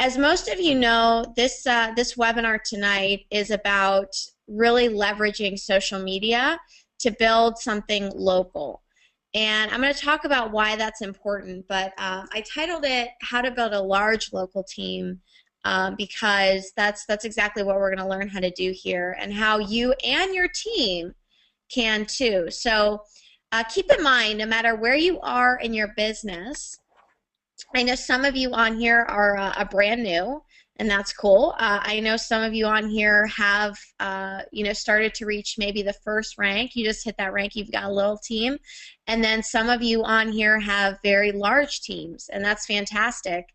As most of you know, this webinar tonight is about really leveraging social media to build something local. And I'm going to talk about why that's important, but I titled it How to Build a Large Local Team because that's exactly what we're going to learn how to do here, and how you and your team can too. So keep in mind, no matter where you are in your business, I know some of you on here are brand new, and that's cool. I know some of you on here have, started to reach maybe the first rank. You just hit that rank, you've got a little team. And then some of you on here have very large teams, and that's fantastic.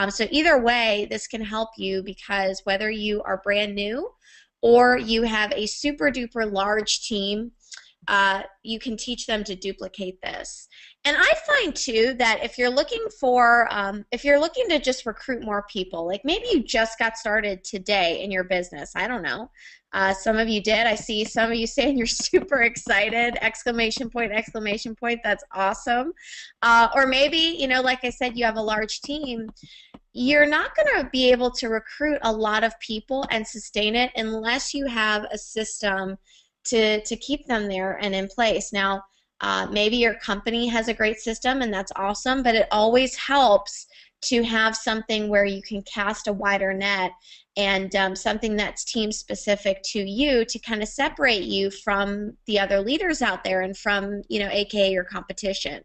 So either way, this can help you, because whether you are brand new or you have a super duper large team, you can teach them to duplicate this. And I find too that if you're looking to just recruit more people, like maybe you just got started today in your business, I don't know. Some of you did. I see some of you saying you're super excited, exclamation point, exclamation point. That's awesome. Or maybe, like I said, you have a large team. You're not going to be able to recruit a lot of people and sustain it unless you have a system to keep them there and in place. Now, maybe your company has a great system, and that's awesome, but it always helps to have something where you can cast a wider net, and something that's team specific to you to kind of separate you from the other leaders out there and from, AKA your competition.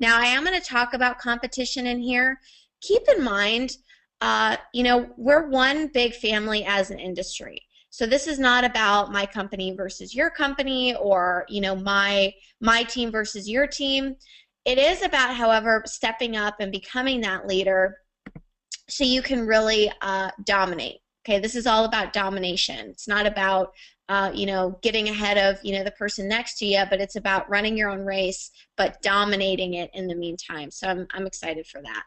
Now, I am going to talk about competition in here. Keep in mind, we're one big family as an industry. So this is not about my company versus your company, or my team versus your team. It is about, however, stepping up and becoming that leader so you can really dominate. Okay, this is all about domination. It's not about getting ahead of the person next to you, but it's about running your own race but dominating it in the meantime. So I'm excited for that.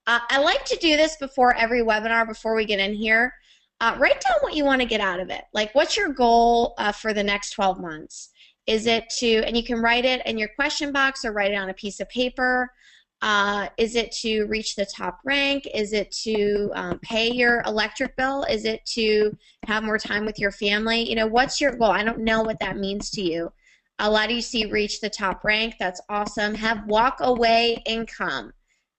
I like to do this before every webinar, before we get in here. Write down what you want to get out of it. Like, what's your goal for the next 12 months? Is it to, and you can write it in your question box or write it on a piece of paper. Is it to reach the top rank? Is it to pay your electric bill? Is it to have more time with your family? What's your goal? I don't know what that means to you. A lot of you see reach the top rank. That's awesome. Have walk away income.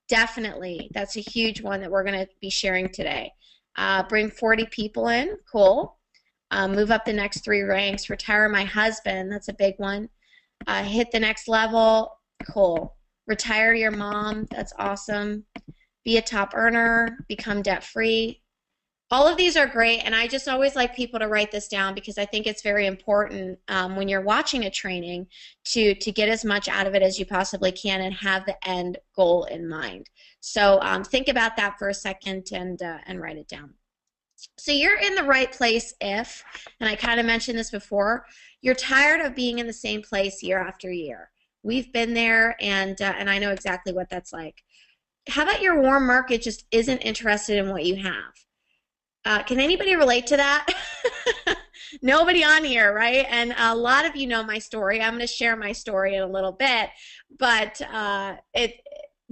Definitely. That's a huge one that we're going to be sharing today. Bring 40 people in, cool. Move up the next 3 ranks. Retire my husband, that's a big one. Hit the next level, cool. Retire your mom, that's awesome. Be a top earner, become debt-free. All of these are great, and I just always like people to write this down, because I think it's very important when you're watching a training to get as much out of it as you possibly can and have the end goal in mind. So think about that for a second and write it down. So you're in the right place if, and I kind of mentioned this before, you're tired of being in the same place year after year. We've been there, and I know exactly what that's like. How about your warm market just isn't interested in what you have? Can anybody relate to that? Nobody on here, right? And a lot of you know my story. I'm going to share my story in a little bit, but it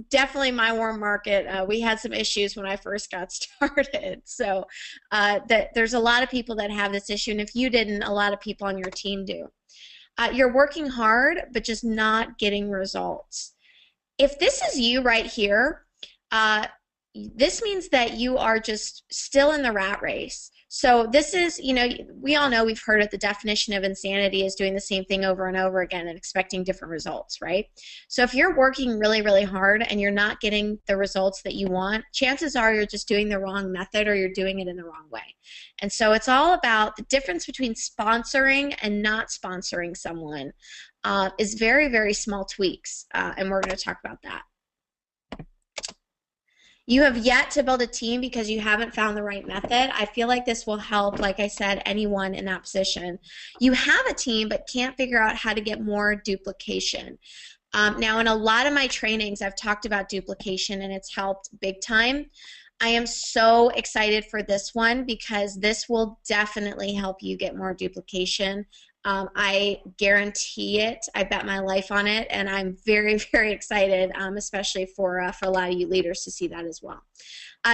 definitely my warm market. We had some issues when I first got started. So there's a lot of people that have this issue, and if you didn't, a lot of people on your team do. You're working hard, but just not getting results. If this is you right here, this means that you are just still in the rat race. So this is, we all know, we've heard of the definition of insanity is doing the same thing over and over again and expecting different results, right? So if you're working really, really hard and you're not getting the results that you want, chances are you're just doing the wrong method, or you're doing it in the wrong way. And so it's all about the difference between sponsoring and not sponsoring someone is very, very small tweaks, and we're going to talk about that. You have yet to build a team because you haven't found the right method. I feel like this will help, like I said, anyone in that position. You have a team but can't figure out how to get more duplication. Now, in a lot of my trainings, I've talked about duplication, and it's helped big time. I am so excited for this one because this will definitely help you get more duplication. I guarantee it. I bet my life on it, and I'm very, very excited, especially for a lot of you leaders to see that as well.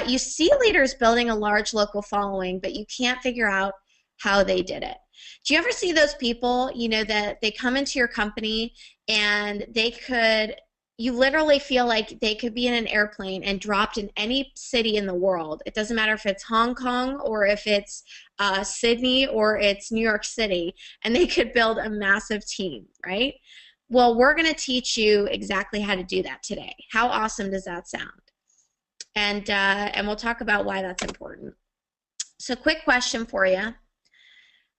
You see leaders building a large local following, but you can't figure out how they did it. Do you ever see those people, you know, that they come into your company and you literally feel like they could be in an airplane and dropped in any city in the world. It doesn't matter if it's Hong Kong or if it's Sydney or it's New York City, and they could build a massive team, right? Well, we're going to teach you exactly how to do that today. How awesome does that sound? And we'll talk about why that's important. So quick question for you.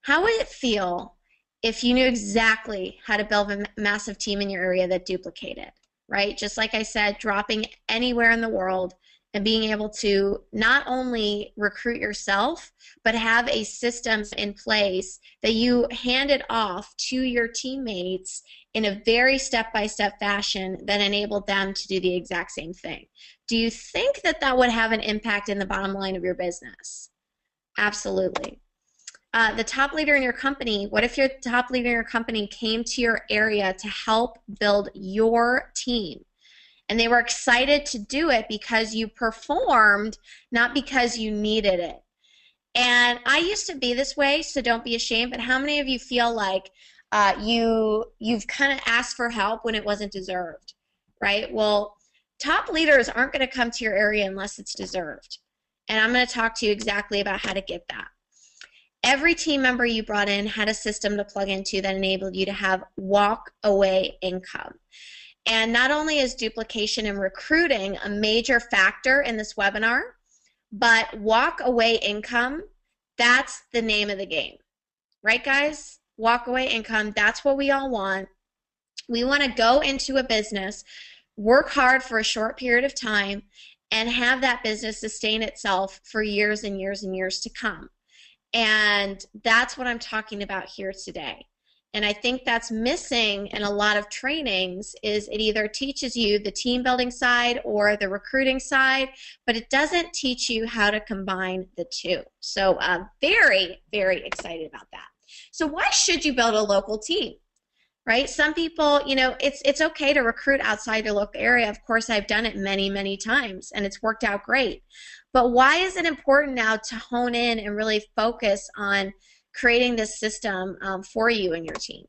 How would it feel if you knew exactly how to build a massive team in your area that duplicated, right? Just like I said, dropping anywhere in the world and being able to not only recruit yourself, but have a system in place that you handed off to your teammates in a very step-by-step fashion that enabled them to do the exact same thing. Do you think that that would have an impact in the bottom line of your business? Absolutely. The top leader in your company, what if your top leader in your company came to your area to help build your team? And they were excited to do it because you performed, not because you needed it. And I used to be this way, so don't be ashamed, but how many of you feel like you've kind of asked for help when it wasn't deserved, right? Well, top leaders aren't going to come to your area unless it's deserved. And I'm going to talk to you exactly about how to get that. Every team member you brought in had a system to plug into that enabled you to have walk-away income. And not only is duplication and recruiting a major factor in this webinar, but walk-away income, that's the name of the game. Right, guys? Walk-away income, that's what we all want. We want to go into a business, work hard for a short period of time, and have that business sustain itself for years and years and years to come. And that's what I'm talking about here today. And I think that's missing in a lot of trainings is it either teaches you the team building side or the recruiting side, but it doesn't teach you how to combine the two. So very, very excited about that. So why should you build a local team? Right? Some people, you know, it's okay to recruit outside your local area. Of course, I've done it many, many times, and it's worked out great. But why is it important now to hone in and really focus on creating this system for you and your team?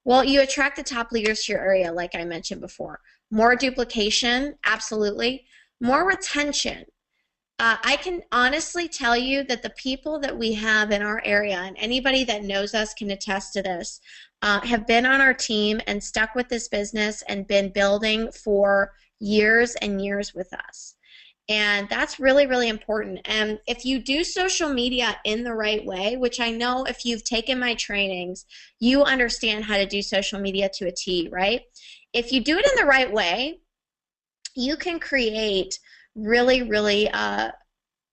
Well, you attract the top leaders to your area, like I mentioned before. More duplication, absolutely. More retention. I can honestly tell you that the people that we have in our area, and anybody that knows us can attest to this, have been on our team and stuck with this business and been building for years and years with us. And that's really, really important. And if you do social media in the right way, which I know if you've taken my trainings, you understand how to do social media to a T, right? If you do it in the right way, you can create really, really an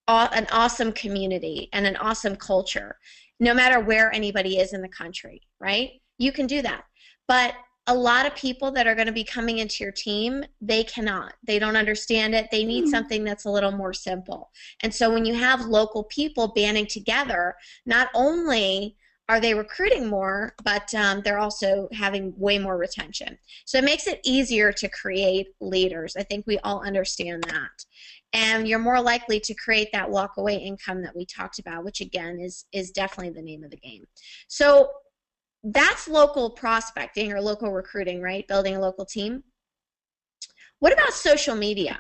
awesome community and an awesome culture, no matter where anybody is in the country, right? You can do that. But a lot of people that are going to be coming into your team, they cannot. They don't understand it. They need something that's a little more simple. And so when you have local people banding together, not only are they recruiting more, but they're also having way more retention. So it makes it easier to create leaders. I think we all understand that. And you're more likely to create that walk-away income that we talked about, which again is definitely the name of the game. So that's local prospecting or local recruiting, right? Building a local team. What about social media?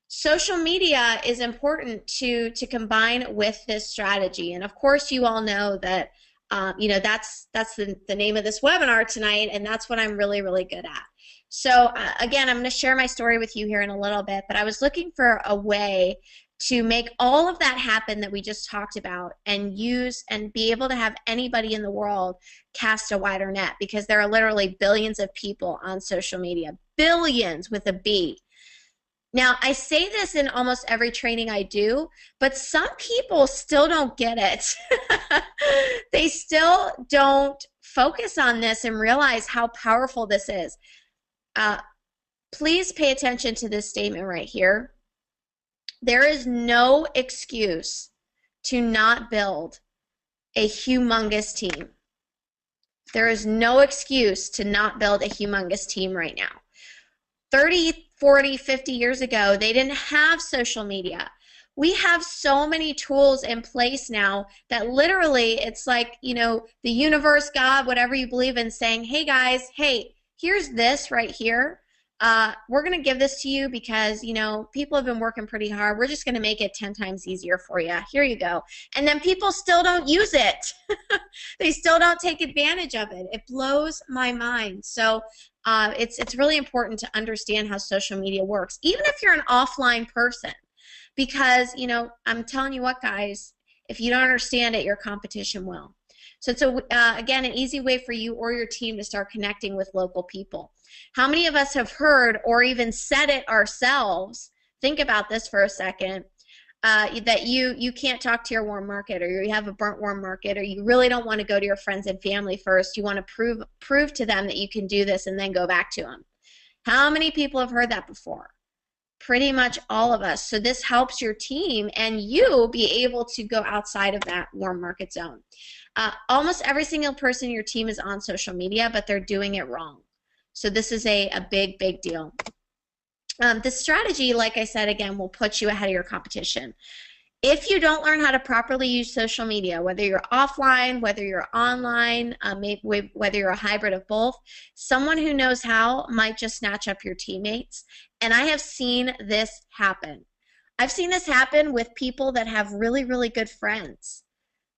Social media is important to combine with this strategy. And of course, you all know that you know, that's the name of this webinar tonight, and that's what I'm really, really good at. So again, I'm going to share my story with you here in a little bit, but I was looking for a way to make all of that happen that we just talked about and use and be able to have anybody in the world cast a wider net, because there are literally billions of people on social media, billions with a B. Now, I say this in almost every training I do, but some people still don't get it. They still don't focus on this and realize how powerful this is. Please pay attention to this statement right here. There is no excuse to not build a humongous team. There is no excuse to not build a humongous team right now. 30, 40, 50 years ago, they didn't have social media. We have so many tools in place now that literally it's like, you know, the universe, God, whatever you believe in, saying, hey guys, hey, here's this right here. We're going to give this to you because, you know, people have been working pretty hard. We're just going to make it 10 times easier for you. Here you go. And then people still don't use it. They still don't take advantage of it. It blows my mind. So it's really important to understand how social media works, even if you're an offline person. Because, you know, I'm telling you what, guys, if you don't understand it, your competition will. So it's, again, an easy way for you or your team to start connecting with local people. How many of us have heard or even said it ourselves? Think about this for a second. That you can't talk to your warm market, or you have a burnt warm market, or you really don't want to go to your friends and family first. You want to prove to them that you can do this and then go back to them. How many people have heard that before? Pretty much all of us. So this helps your team and you be able to go outside of that warm market zone. Almost every single person in your team is on social media, but they're doing it wrong. So this is a big, big deal. This strategy, like I said, again, will put you ahead of your competition. If you don't learn how to properly use social media, whether you're offline, whether you're online, whether you're a hybrid of both, someone who knows how might just snatch up your teammates. And I have seen this happen. I've seen this happen with people that have really, really good friends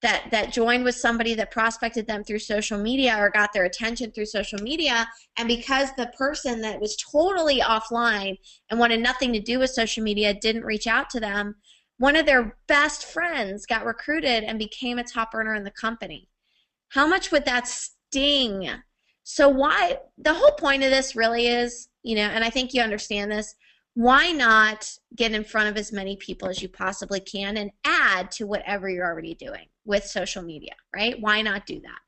that joined with somebody that prospected them through social media or got their attention through social media, and because the person that was totally offline and wanted nothing to do with social media didn't reach out to them, one of their best friends got recruited and became a top earner in the company. How much would that sting? So why, the whole point of this really is, you know, and I think you understand this, why not get in front of as many people as you possibly can and add to whatever you're already doing with social media, right? Why not do that?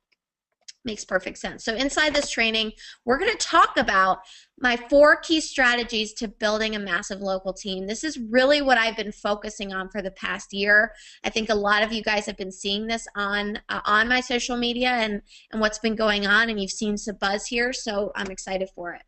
Makes perfect sense. So inside this training, we're going to talk about my 4 key strategies to building a massive local team. This is really what I've been focusing on for the past year. I think a lot of you guys have been seeing this on my social media and what's been going on, and you've seen some buzz here, so I'm excited for it.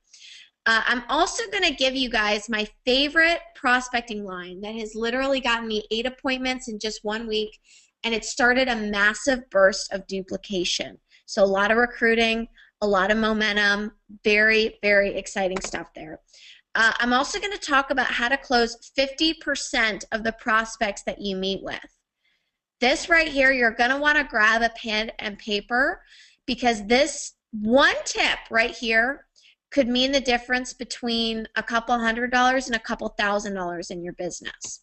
I'm also going to give you guys my favorite prospecting line that has literally gotten me 8 appointments in just 1 week, and it started a massive burst of duplication. So a lot of recruiting, a lot of momentum, very, very exciting stuff there. I'm also going to talk about how to close 50% of the prospects that you meet with. This right here, you're going to want to grab a pen and paper, because this one tip right here could mean the difference between a couple $100 and a couple $1,000 in your business.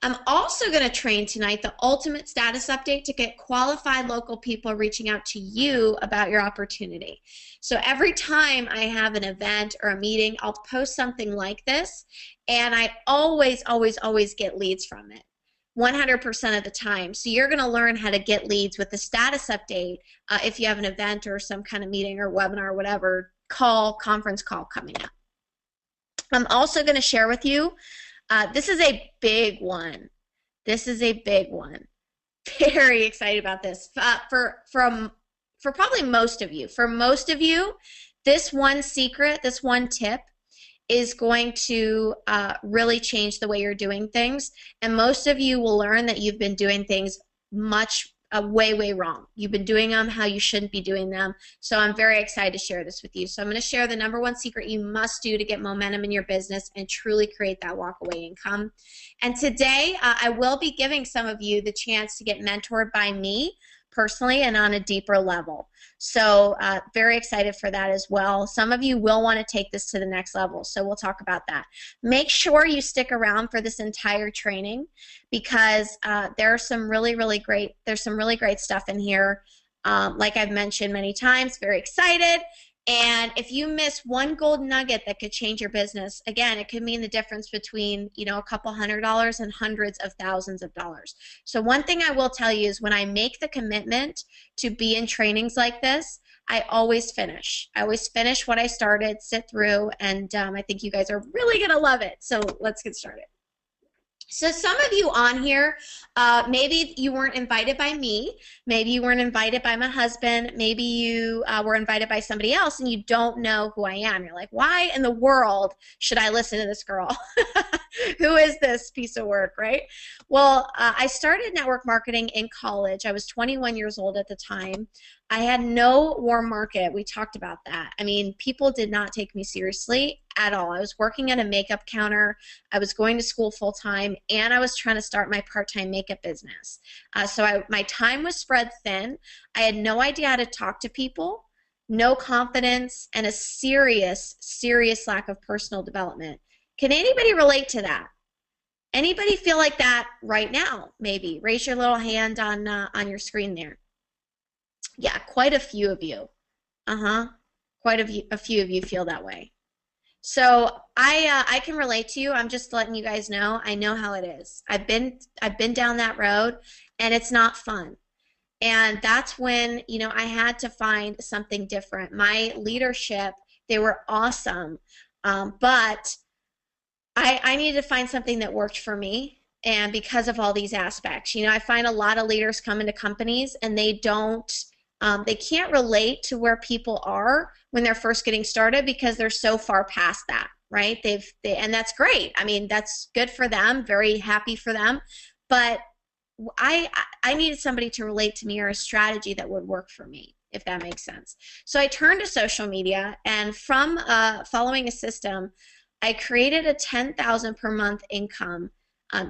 I'm also going to train tonight the ultimate status update to get qualified local people reaching out to you about your opportunity. So every time I have an event or a meeting, I'll post something like this, and I always, always, always get leads from it. 100% of the time. So you're going to learn how to get leads with the status update if you have an event or some kind of meeting or webinar or whatever conference call coming up. I'm also going to share with you, this is a big one. This is a big one. Very excited about this. For probably most of you. For most of you, this one secret, this one tip is going to really change the way you're doing things. And most of you will learn that you've been doing things way, way wrong. You've been doing them how you shouldn't be doing them. So I'm very excited to share this with you. So I'm going to share the #1 secret you must do to get momentum in your business and truly create that walkaway income. And today I will be giving some of you the chance to get mentored by me personally and on a deeper level. So very excited for that as well. Some of you will want to take this to the next level, so we'll talk about that. Make sure you stick around for this entire training, because there's some really great stuff in here. Like I've mentioned many times, very excited. And if you miss one gold nugget that could change your business, again, it could mean the difference between, you know, a couple $100 and hundreds of thousands of dollars. So one thing I will tell you is when I make the commitment to be in trainings like this, I always finish. I always finish what I started, sit through, and I think you guys are really going to love it. So let's get started. So some of you on here, maybe you weren't invited by me, maybe you weren't invited by my husband, maybe you were invited by somebody else and you don't know who I am. You're like, why in the world should I listen to this girl? Who is this piece of work, right? Well, I started network marketing in college. I was 21 years old at the time. I had no warm market. We talked about that. I mean, people did not take me seriously at all. I was working at a makeup counter. I was going to school full time, and I was trying to start my part-time makeup business. My time was spread thin. I had no idea how to talk to people, no confidence, and a serious, serious lack of personal development. Can anybody relate to that? Anybody feel like that right now? Maybe raise your little hand on your screen there. Yeah, quite a few of you. Quite a few of you feel that way. So I can relate to you. I'm just letting you guys know. I know how it is. I've been down that road, and it's not fun. And that's when, you know, I had to find something different. My leadership, they were awesome, but I needed to find something that worked for me. And because of all these aspects, you know, I find a lot of leaders come into companies and they can't relate to where people are when they're first getting started because they're so far past that, right? And that's great. I mean, that's good for them, very happy for them. But I needed somebody to relate to me or a strategy that would work for me, if that makes sense. So I turned to social media, and from following a system, I created a $10,000 per month income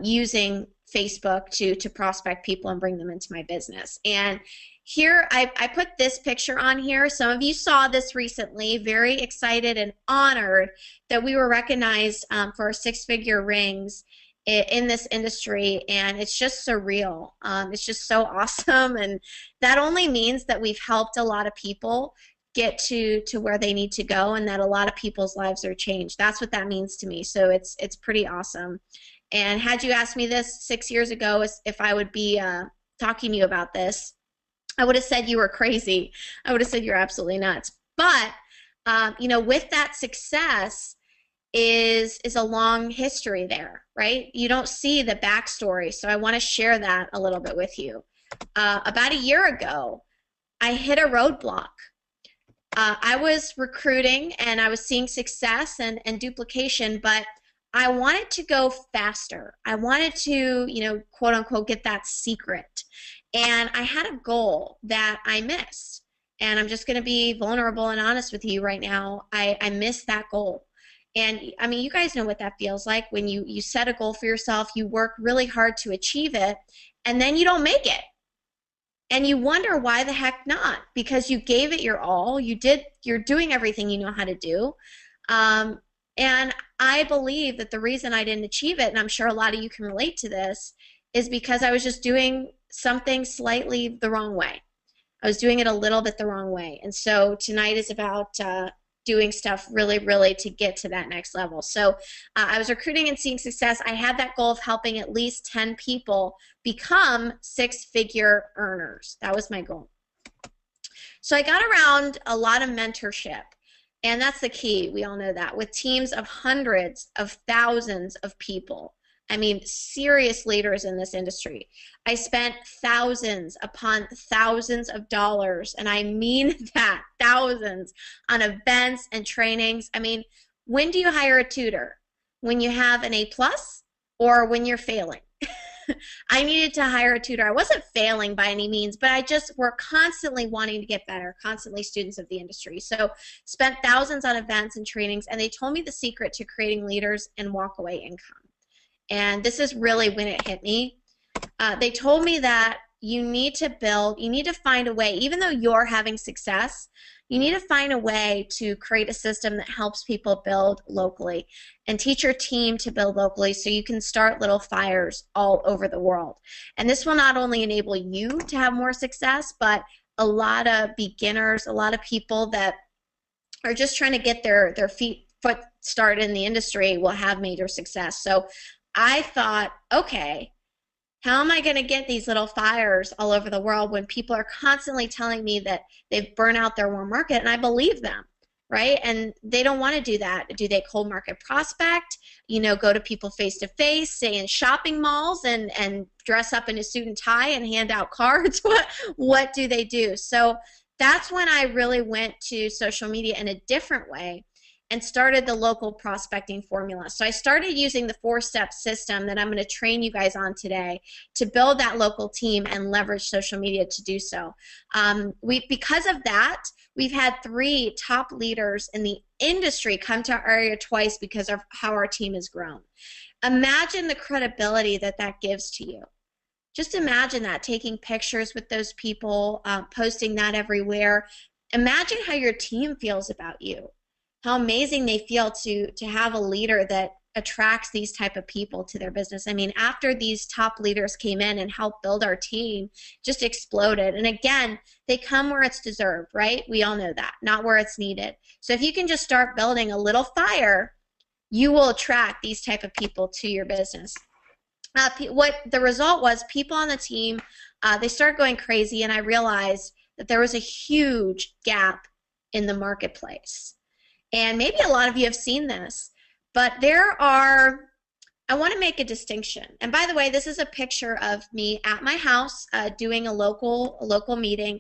using Facebook to prospect people and bring them into my business. And here I put this picture on here. Some of you saw this recently. Very excited and honored that we were recognized for our six-figure rings in this industry, and it's just surreal. It's just so awesome, and that only means that we've helped a lot of people get to where they need to go, and that a lot of people's lives are changed. That's what that means to me. So it's pretty awesome. And had you asked me this 6 years ago if I would be talking to you about this, I would have said you were crazy. I would have said you're absolutely nuts. But you know, with that success is a long history there, right? You don't see the backstory, so I want to share that a little bit with you. About a year ago, I hit a roadblock. I was recruiting and I was seeing success and duplication, but I wanted to go faster. I wanted to, you know, quote unquote, get that secret. And I had a goal that I missed. And I'm just going to be vulnerable and honest with you right now. I missed that goal. And I mean, you guys know what that feels like when you set a goal for yourself, you work really hard to achieve it, and then you don't make it. And you wonder why the heck not, because you gave it your all. You're doing everything you know how to do. And I believe that the reason I didn't achieve it, and I'm sure a lot of you can relate to this, is because I was just doing something slightly the wrong way. I was doing it a little bit the wrong way. And so tonight is about doing stuff really, really to get to that next level. So I was recruiting and seeing success. I had that goal of helping at least 10 people become six-figure earners. That was my goal. So I got around a lot of mentorship. And that's the key. We all know that. With teams of hundreds of thousands of people. I mean, serious leaders in this industry. I spent thousands upon thousands of dollars, and I mean that, thousands, on events and trainings. I mean, when do you hire a tutor? When you have an A+ or when you're failing? I needed to hire a tutor. I wasn't failing by any means, but I just were constantly wanting to get better, constantly students of the industry. So spent thousands on events and trainings, and they told me the secret to creating leaders and walkaway income. And this is really when it hit me. They told me that you need to find a way, even though you're having success, you need to find a way to create a system that helps people build locally and teach your team to build locally so you can start little fires all over the world. And this will not only enable you to have more success, but a lot of beginners, a lot of people that are just trying to get their foot started in the industry will have major success. So I thought, okay, how am I going to get these little fires all over the world when people are constantly telling me that they've burned out their warm market, and I believe them. right? And they don't want to do that. Do they cold market prospect, go to people face to face, say in shopping malls, and dress up in a suit and tie and hand out cards? What do they do? So that's when I really went to social media in a different way and started the local prospecting formula. So I started using the 4-step system that I'm going to train you guys on today to build that local team and leverage social media to do so. Because of that, we've had 3 top leaders in the industry come to our area twice because of how our team has grown. Imagine the credibility that that gives to you. Just imagine that, taking pictures with those people, posting that everywhere. Imagine how your team feels about you, how amazing they feel to have a leader that attracts these type of people to their business. I mean, after these top leaders came in and helped build our team, just exploded. And again, they come where it's deserved, right? We all know that, not where it's needed. So if you can just start building a little fire, you will attract these type of people to your business. What the result was, people on the team, they started going crazy, and I realized that there was a huge gap in the marketplace. And maybe a lot of you have seen this, but I want to make a distinction. And by the way, this is a picture of me at my house doing a local meeting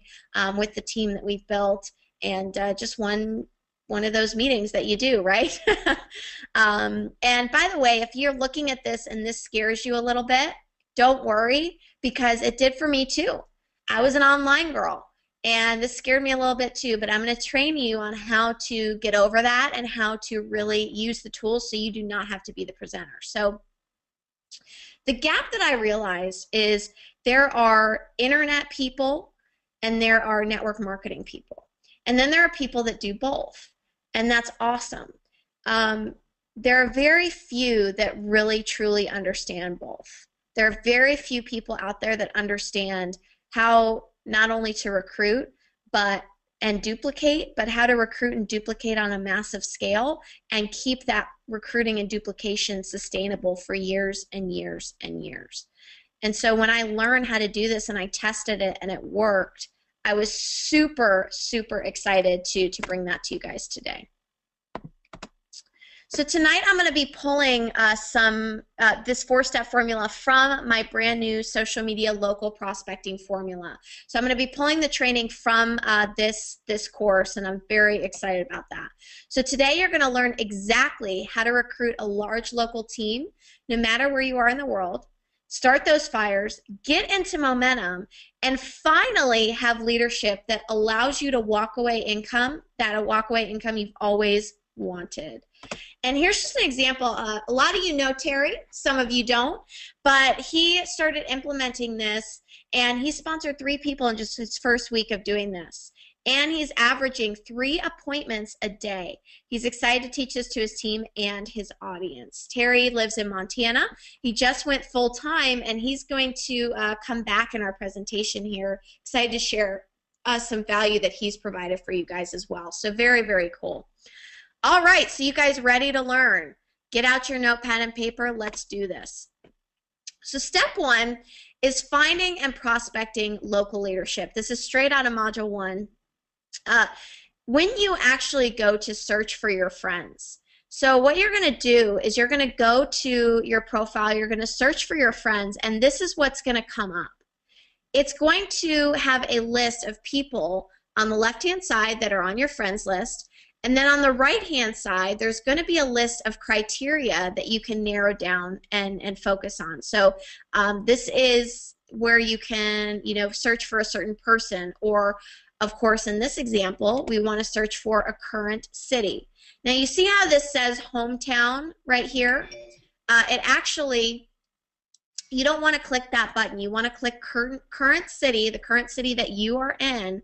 with the team that we've built, and just one of those meetings that you do, right? And by the way, if you're looking at this and this scares you a little bit, don't worry, because it did for me too. I was an online girl, and this scared me a little bit too, but I'm going to train you on how to get over that and how to really use the tools so you do not have to be the presenter. So the gap that I realized is there are internet people and there are network marketing people. And then there are people that do both. And that's awesome. There are very few that really truly understand both. There are very few people out there that understand how not only to recruit and duplicate, but how to recruit and duplicate on a massive scale and keep that recruiting and duplication sustainable for years and years and years. And so when I learned how to do this and I tested it and it worked, I was super, super excited to bring that to you guys today. So tonight I'm going to be pulling this 4-step formula from my brand new social media local prospecting formula. So I'm going to be pulling the training from this course, and I'm very excited about that. So today you're going to learn exactly how to recruit a large local team, no matter where you are in the world, start those fires, get into momentum, and finally have leadership that allows you to walk away income you've always wanted. And here's just an example. A lot of you know Terry, some of you don't, but he started implementing this, and he sponsored 3 people in just his first week of doing this. And he's averaging 3 appointments a day. He's excited to teach this to his team and his audience. Terry lives in Montana. He just went full-time, and he's going to come back in our presentation here. Excited to share some value that he's provided for you guys as well. So very, very cool. All right, so you guys ready to learn? Get out your notepad and paper. Let's do this. So step 1 is finding and prospecting local leadership. This is straight out of Module 1. When you actually go to search for your friends, so what you're going to do is you're going to go to your profile, you're going to search for your friends, and this is what's going to come up. It's going to have a list of people on the left-hand side that are on your friends list, and then on the right-hand side, there's going to be a list of criteria that you can narrow down and focus on. So this is where you can, search for a certain person, or, of course, in this example, we want to search for a current city. Now, you see how this says hometown right here? It actually, you don't want to click that button. You want to click current city, the current city that you are in,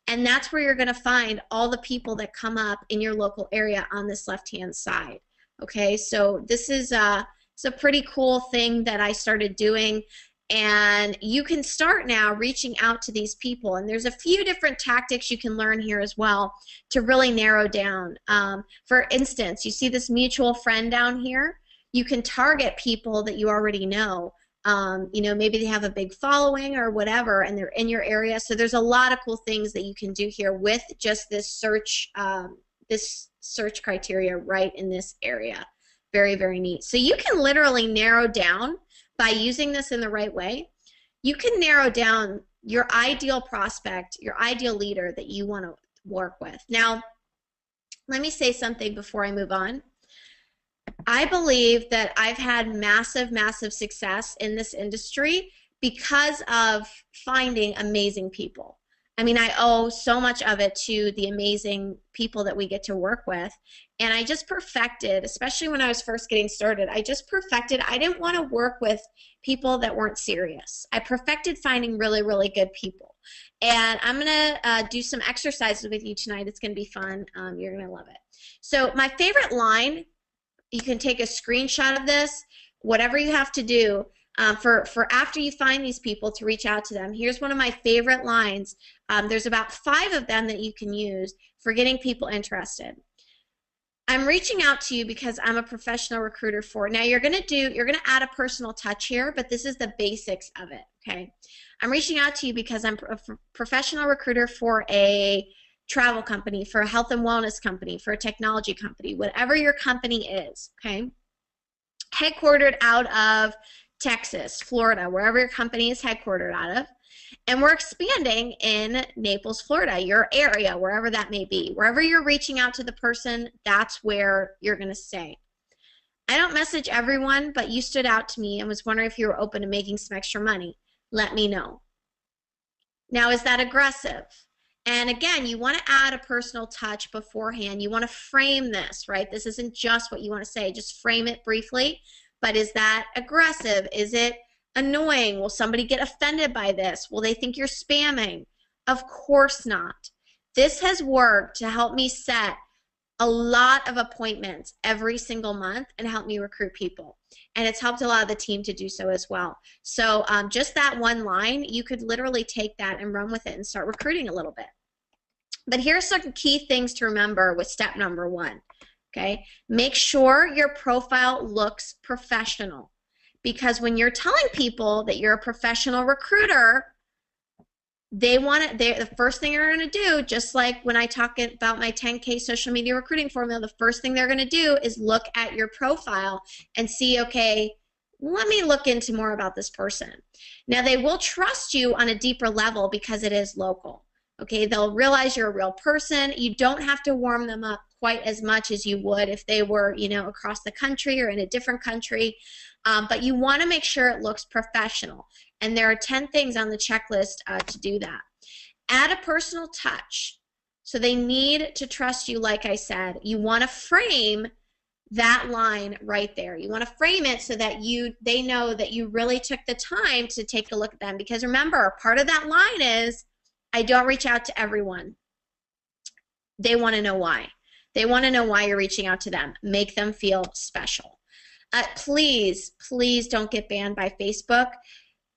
and that's where you're going to find all the people that come up in your local area on this left-hand side. Okay, so this is it's a pretty cool thing that I started doing, and you can start now reaching out to these people, and there's a few different tactics you can learn here as well to really narrow down. For instance, you see this mutual friend down here? You can target people that you already know. Maybe they have a big following or whatever, and they're in your area. So there's a lot of cool things that you can do here with just this search this search criteria right in this area. Very, very neat. So you can literally narrow down, by using this in the right way, you can narrow down your ideal prospect, your ideal leader that you want to work with. Now, let me say something before I move on. I believe that I've had massive, massive success in this industry because of finding amazing people. I mean, I owe so much of it to the amazing people that we get to work with. And I just perfected, especially when I was first getting started, I didn't want to work with people that weren't serious. I perfected finding really, really good people. And I'm going to do some exercises with you tonight. It's going to be fun. You're going to love it. So my favorite line, you can take a screenshot of this, whatever you have to do for after you find these people to reach out to them. Here's one of my favorite lines. There's about 5 of them that you can use for getting people interested. I'm reaching out to you because I'm a professional recruiter for. Now you're gonna add a personal touch here, but this is the basics of it, okay? I'm reaching out to you because I'm a professional recruiter for a travel company, for a health and wellness company, for a technology company, whatever your company is, okay? Headquartered out of Texas, Florida, wherever your company is headquartered out of. And we're expanding in Naples, Florida, your area, wherever that may be. Wherever you're reaching out to the person, that's where you're going to stay. I don't message everyone, but you stood out to me and was wondering if you were open to making some extra money. Let me know. Now, is that aggressive? And again, you want to add a personal touch beforehand. You want to frame this, right? This isn't just what you want to say. Just frame it briefly. But is that aggressive? Is it annoying? Will somebody get offended by this? Will they think you're spamming? Of course not. This has worked to help me set a lot of appointments every single month and help me recruit people. And it's helped a lot of the team to do so as well. So just that one line, you could literally take that and run with it and start recruiting a little bit. But here's some key things to remember with step number 1. Okay, make sure your profile looks professional, because when you're telling people that you're a professional recruiter, the first thing they're going to do, just like when I talk about my 10K social media recruiting formula, the first thing they're going to do is look at your profile and see, okay, let me look into more about this person. Now, they will trust you on a deeper level because it is local. Okay, they'll realize you're a real person. You don't have to warm them up quite as much as you would if they were, you know, across the country or in a different country. But you want to make sure it looks professional. And there are 10 things on the checklist to do that. Add a personal touch. So they need to trust you, like I said. You want to frame that line right there. You want to frame it so that they know that you really took the time to take a look at them. Because remember, part of that line is, I don't reach out to everyone. They want to know why. They want to know why you're reaching out to them. Make them feel special. Please, please don't get banned by Facebook.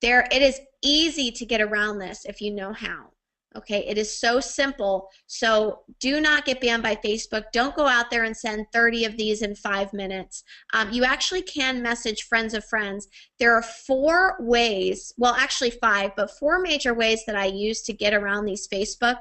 It is easy to get around this if you know how. Okay, it is so simple. So do not get banned by Facebook. Don't go out there and send 30 of these in 5 minutes. You actually can message friends of friends. There are 4 ways, well actually 5, but 4 major ways that I use to get around these Facebook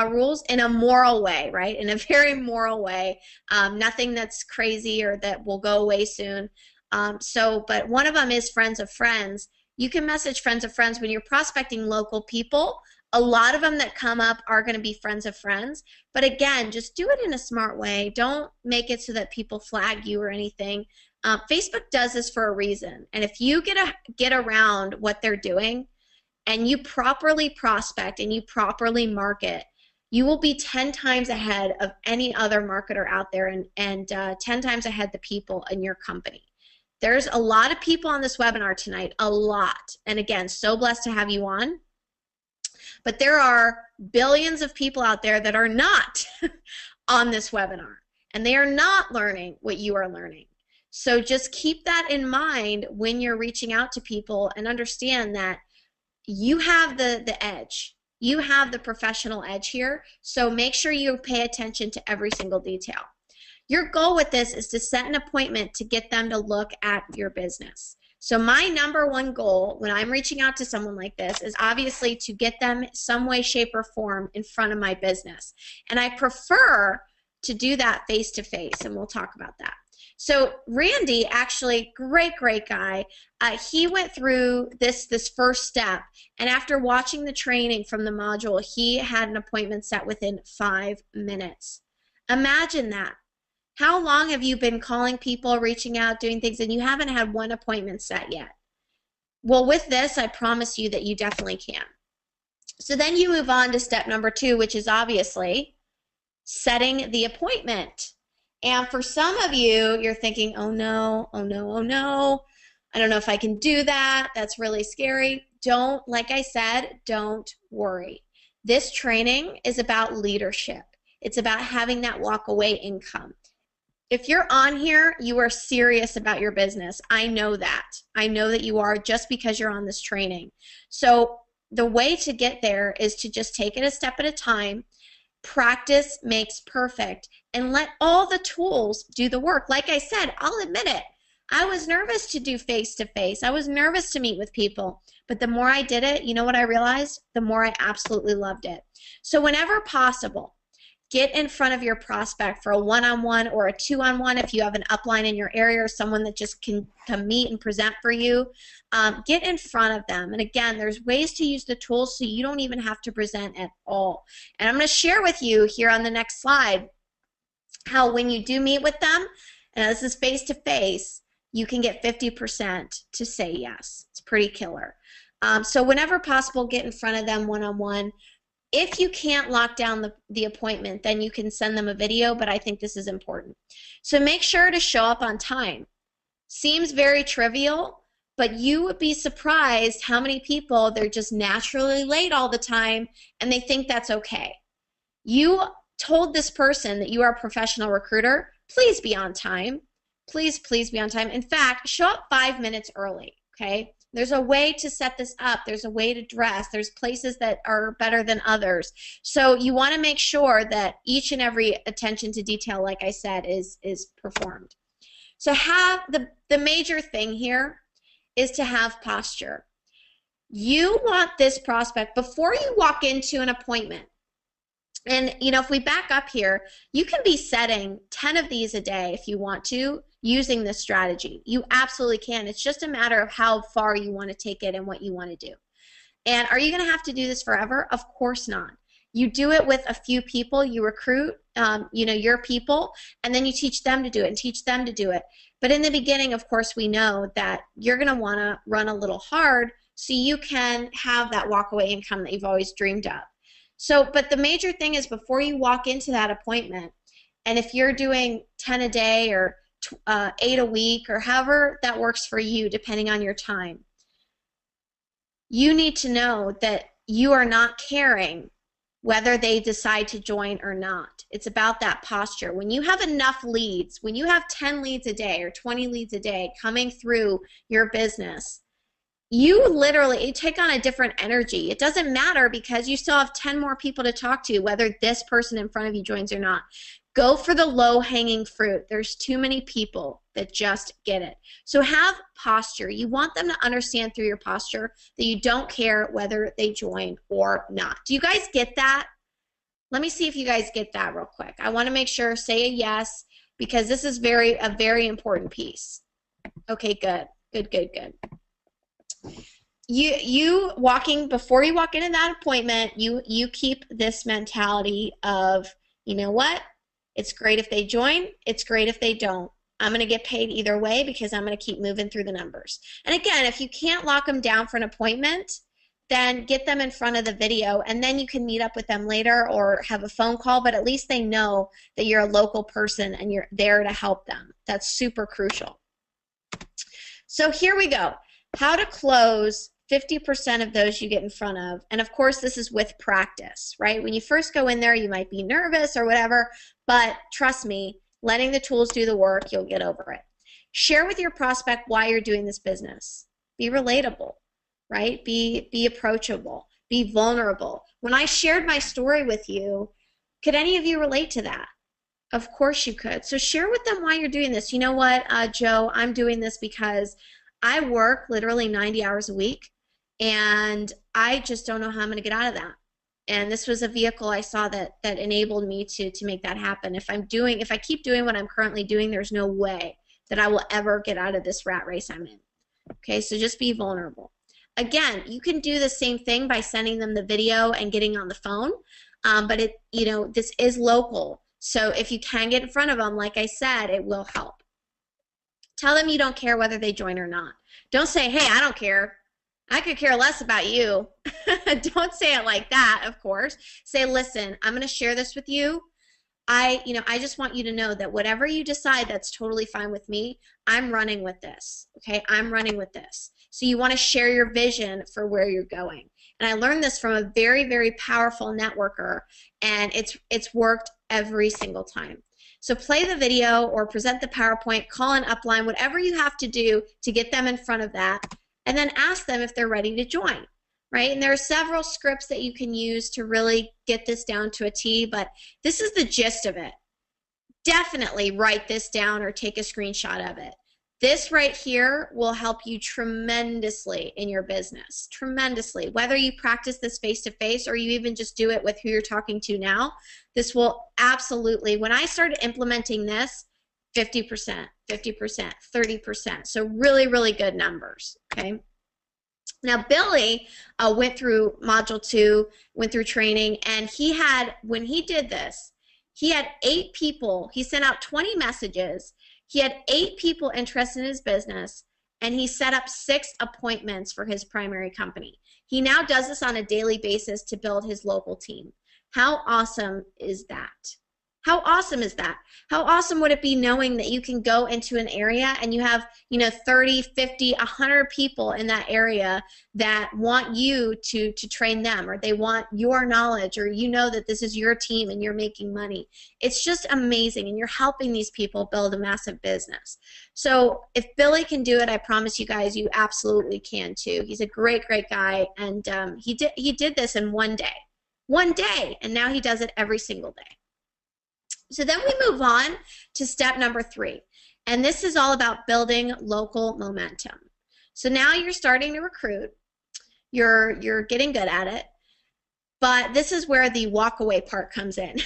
rules in a moral way, right? In a very moral way. Nothing that's crazy or that will go away soon. But one of them is friends of friends. You can message friends of friends when you're prospecting local people. A lot of them that come up are going to be friends of friends. But again, just do it in a smart way. Don't make it so that people flag you or anything. Facebook does this for a reason. And if you get around what they're doing and you properly prospect and you properly market, you will be 10 times ahead of any other marketer out there and 10 times ahead of the people in your company. There's a lot of people on this webinar tonight, a lot. And again, so blessed to have you on. But there are billions of people out there that are not on this webinar, and they are not learning what you are learning. So just keep that in mind when you're reaching out to people and understand that you have the edge. You have the professional edge here, so make sure you pay attention to every single detail. Your goal with this is to set an appointment to get them to look at your business. So my number 1 goal when I'm reaching out to someone like this is obviously to get them some way, shape, or form in front of my business. And I prefer to do that face-to-face, and we'll talk about that. So Randy, actually, great guy. He went through this first step, and after watching the training from the module, he had an appointment set within 5 minutes. Imagine that. How long have you been calling people, reaching out, doing things, and you haven't had one appointment set yet? Well, with this, I promise you that you definitely can. So then you move on to step number 2, which is obviously setting the appointment. And for some of you, you're thinking, oh no, oh no, oh no. I don't know if I can do that. That's really scary. Don't, like I said, don't worry. This training is about leadership. It's about having that walk away income. If you're on here, you are serious about your business. I know that. I know that you are, just because you're on this training. So the way to get there is to just take it a step at a time. Practice makes perfect, and let all the tools do the work. Like I said, I'll admit it. I was nervous to do face-to-face. I was nervous to meet with people. But the more I did it, you know what I realized? The more I absolutely loved it. So whenever possible, get in front of your prospect for a one-on-one or a two-on-one if you have an upline in your area or someone that just can come meet and present for you. Get in front of them. And again, there's ways to use the tools so you don't even have to present at all. And I'm going to share with you here on the next slide how when you do meet with them, and this is face-to-face, you can get 50% to say yes. It's pretty killer. So whenever possible, get in front of them one-on-one. If you can't lock down the appointment, then you can send them a video, but I think this is important. So make sure to show up on time. Seems very trivial, but you would be surprised how many people, they're just naturally late all the time, and they think that's okay. You told this person that you are a professional recruiter, please be on time. Please be on time. In fact, show up 5 minutes early, okay? There's a way to set this up. There's a way to dress. There's places that are better than others. So you want to make sure that each and every attention to detail, like I said, is performed. So have the major thing here is to have posture. You want this prospect, before you walk into an appointment, and you know, if we back up here, you can be setting 10 of these a day if you want to, using this strategy. You absolutely can. It's just a matter of how far you want to take it and what you want to do. And are you going to have to do this forever? Of course not. You do it with a few people. You recruit, you know, your people, and then you teach them to do it and teach them to do it. But in the beginning, of course, we know that you're going to want to run a little hard so you can have that walkaway income that you've always dreamed of. So, but the major thing is before you walk into that appointment, and if you're doing 10 a day or 8 a week or however that works for you depending on your time, you need to know that you are not caring whether they decide to join or not. It's about that posture. When you have enough leads, when you have 10 leads a day or 20 leads a day coming through your business, you literally take on a different energy. It doesn't matter because you still have 10 more people to talk to, whether this person in front of you joins or not. Go for the low-hanging fruit. There's too many people that just get it. So have posture. You want them to understand through your posture that you don't care whether they join or not. Do you guys get that? Let me see if you guys get that real quick. I want to make sure, say a yes, because this is a very important piece. Okay, good. You walking, before you walk into that appointment, you keep this mentality of, you know what? It's great if they join. It's great if they don't. I'm going to get paid either way because I'm going to keep moving through the numbers. And again, if you can't lock them down for an appointment, then get them in front of the video, and then you can meet up with them later or have a phone call, but at least they know that you're a local person and you're there to help them. That's super crucial. So here we go. How to close 50% of those you get in front of. And of course, this is with practice, right? When you first go in there, you might be nervous or whatever, but trust me, letting the tools do the work, you'll get over it. Share with your prospect why you're doing this business. Be relatable, right? Be approachable. Be vulnerable. When I shared my story with you, could any of you relate to that? Of course you could. So share with them why you're doing this. You know what, Joe, I'm doing this because I work literally 90 hours a week, and I just don't know how I'm going to get out of that. And this was a vehicle I saw that enabled me to make that happen. If I keep doing what I'm currently doing, there's no way that I will ever get out of this rat race I'm in. Okay, so just be vulnerable. Again, you can do the same thing by sending them the video and getting on the phone, but this is local. So if you can get in front of them, like I said, it will help. Tell them you don't care whether they join or not. Don't say, hey, I don't care. I could care less about you. Don't say it like that, of course. Say, listen, I'm going to share this with you. I just want you to know that whatever you decide, that's totally fine with me. I'm running with this, okay? I'm running with this. So you want to share your vision for where you're going. And I learned this from a very, very powerful networker, and it's worked every single time. So play the video or present the PowerPoint, call an upline, whatever you have to do to get them in front of that, and then ask them if they're ready to join. Right? And there are several scripts that you can use to really get this down to a T, but this is the gist of it. Definitely write this down or take a screenshot of it. This right here will help you tremendously in your business, tremendously. Whether you practice this face-to-face or you even just do it with who you're talking to now, this will absolutely, when I started implementing this, 50%, 50%, 30%. So really, really good numbers, okay? Now, Billy went through Module 2, went through training, and when he did this, he had 8 people. He sent out 20 messages. He had 8 people interested in his business, and he set up 6 appointments for his primary company. He now does this on a daily basis to build his local team. How awesome is that? How awesome is that? How awesome would it be knowing that you can go into an area and you have, 30, 50, 100 people in that area that want you to train them, or they want your knowledge, or that this is your team and you're making money. It's just amazing, and you're helping these people build a massive business. So if Billy can do it, I promise you guys, you absolutely can too. He's a great, great guy, and he did this in one day, and now he does it every single day. So then we move on to step number 3, and this is all about building local momentum. So now you're starting to recruit, you're getting good at it, but this is where the walk away part comes in,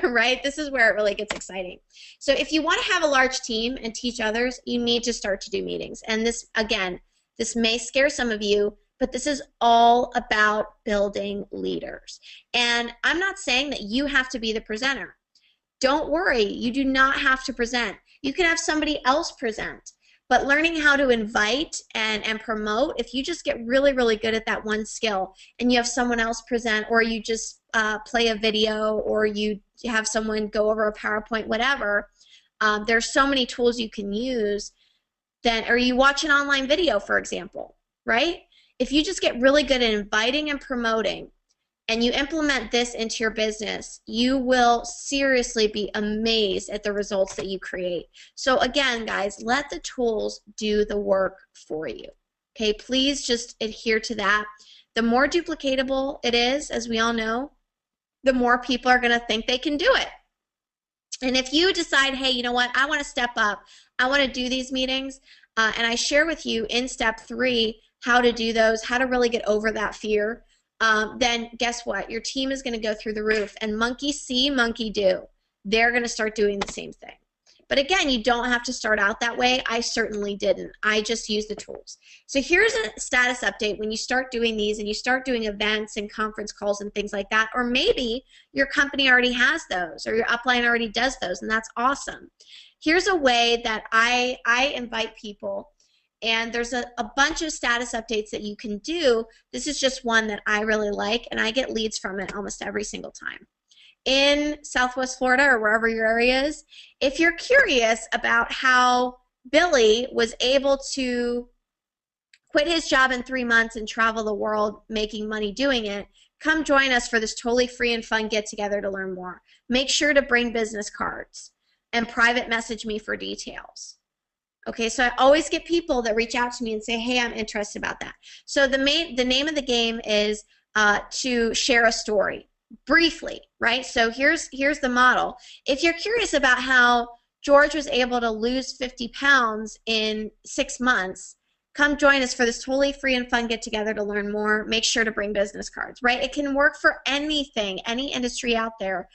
right? This is where it really gets exciting. So if you want to have a large team and teach others, you need to start to do meetings. And this, again, this may scare some of you, but this is all about building leaders. And I'm not saying that you have to be the presenter. Don't worry, you do not have to present. You can have somebody else present, but learning how to invite and promote, if you just get really, really good at that one skill and you have someone else present, or you just play a video, or you have someone go over a PowerPoint, whatever, there's so many tools you can use, or you watch an online video, for example, right? If you just get really good at inviting and promoting, and you implement this into your business, you will seriously be amazed at the results that you create. So again, guys, let the tools do the work for you. Okay, please just adhere to that. The more duplicatable it is, as we all know, the more people are going to think they can do it. And if you decide, hey, you know what, I want to step up, I want to do these meetings, and I share with you in step 3 how to do those, how to really get over that fear, then guess what? Your team is going to go through the roof, and monkey see, monkey do. They're going to start doing the same thing. But again, you don't have to start out that way. I certainly didn't. I just used the tools. So here's a status update when you start doing these and you start doing events and conference calls and things like that, or maybe your company already has those, or your upline already does those, and that's awesome. Here's a way that I invite people. And there's a bunch of status updates that you can do. This is just one that I really like, and I get leads from it almost every single time. In Southwest Florida, or wherever your area is, if you're curious about how Billy was able to quit his job in 3 months and travel the world making money doing it, come join us for this totally free and fun get-together to learn more. Make sure to bring business cards and private message me for details. Okay, so I always get people that reach out to me and say, hey, I'm interested about that. So the name of the game is to share a story, briefly, right? So here's the model. If you're curious about how George was able to lose 50 pounds in 6 months, come join us for this totally free and fun get together to learn more. Make sure to bring business cards, right? It can work for anything, any industry out there.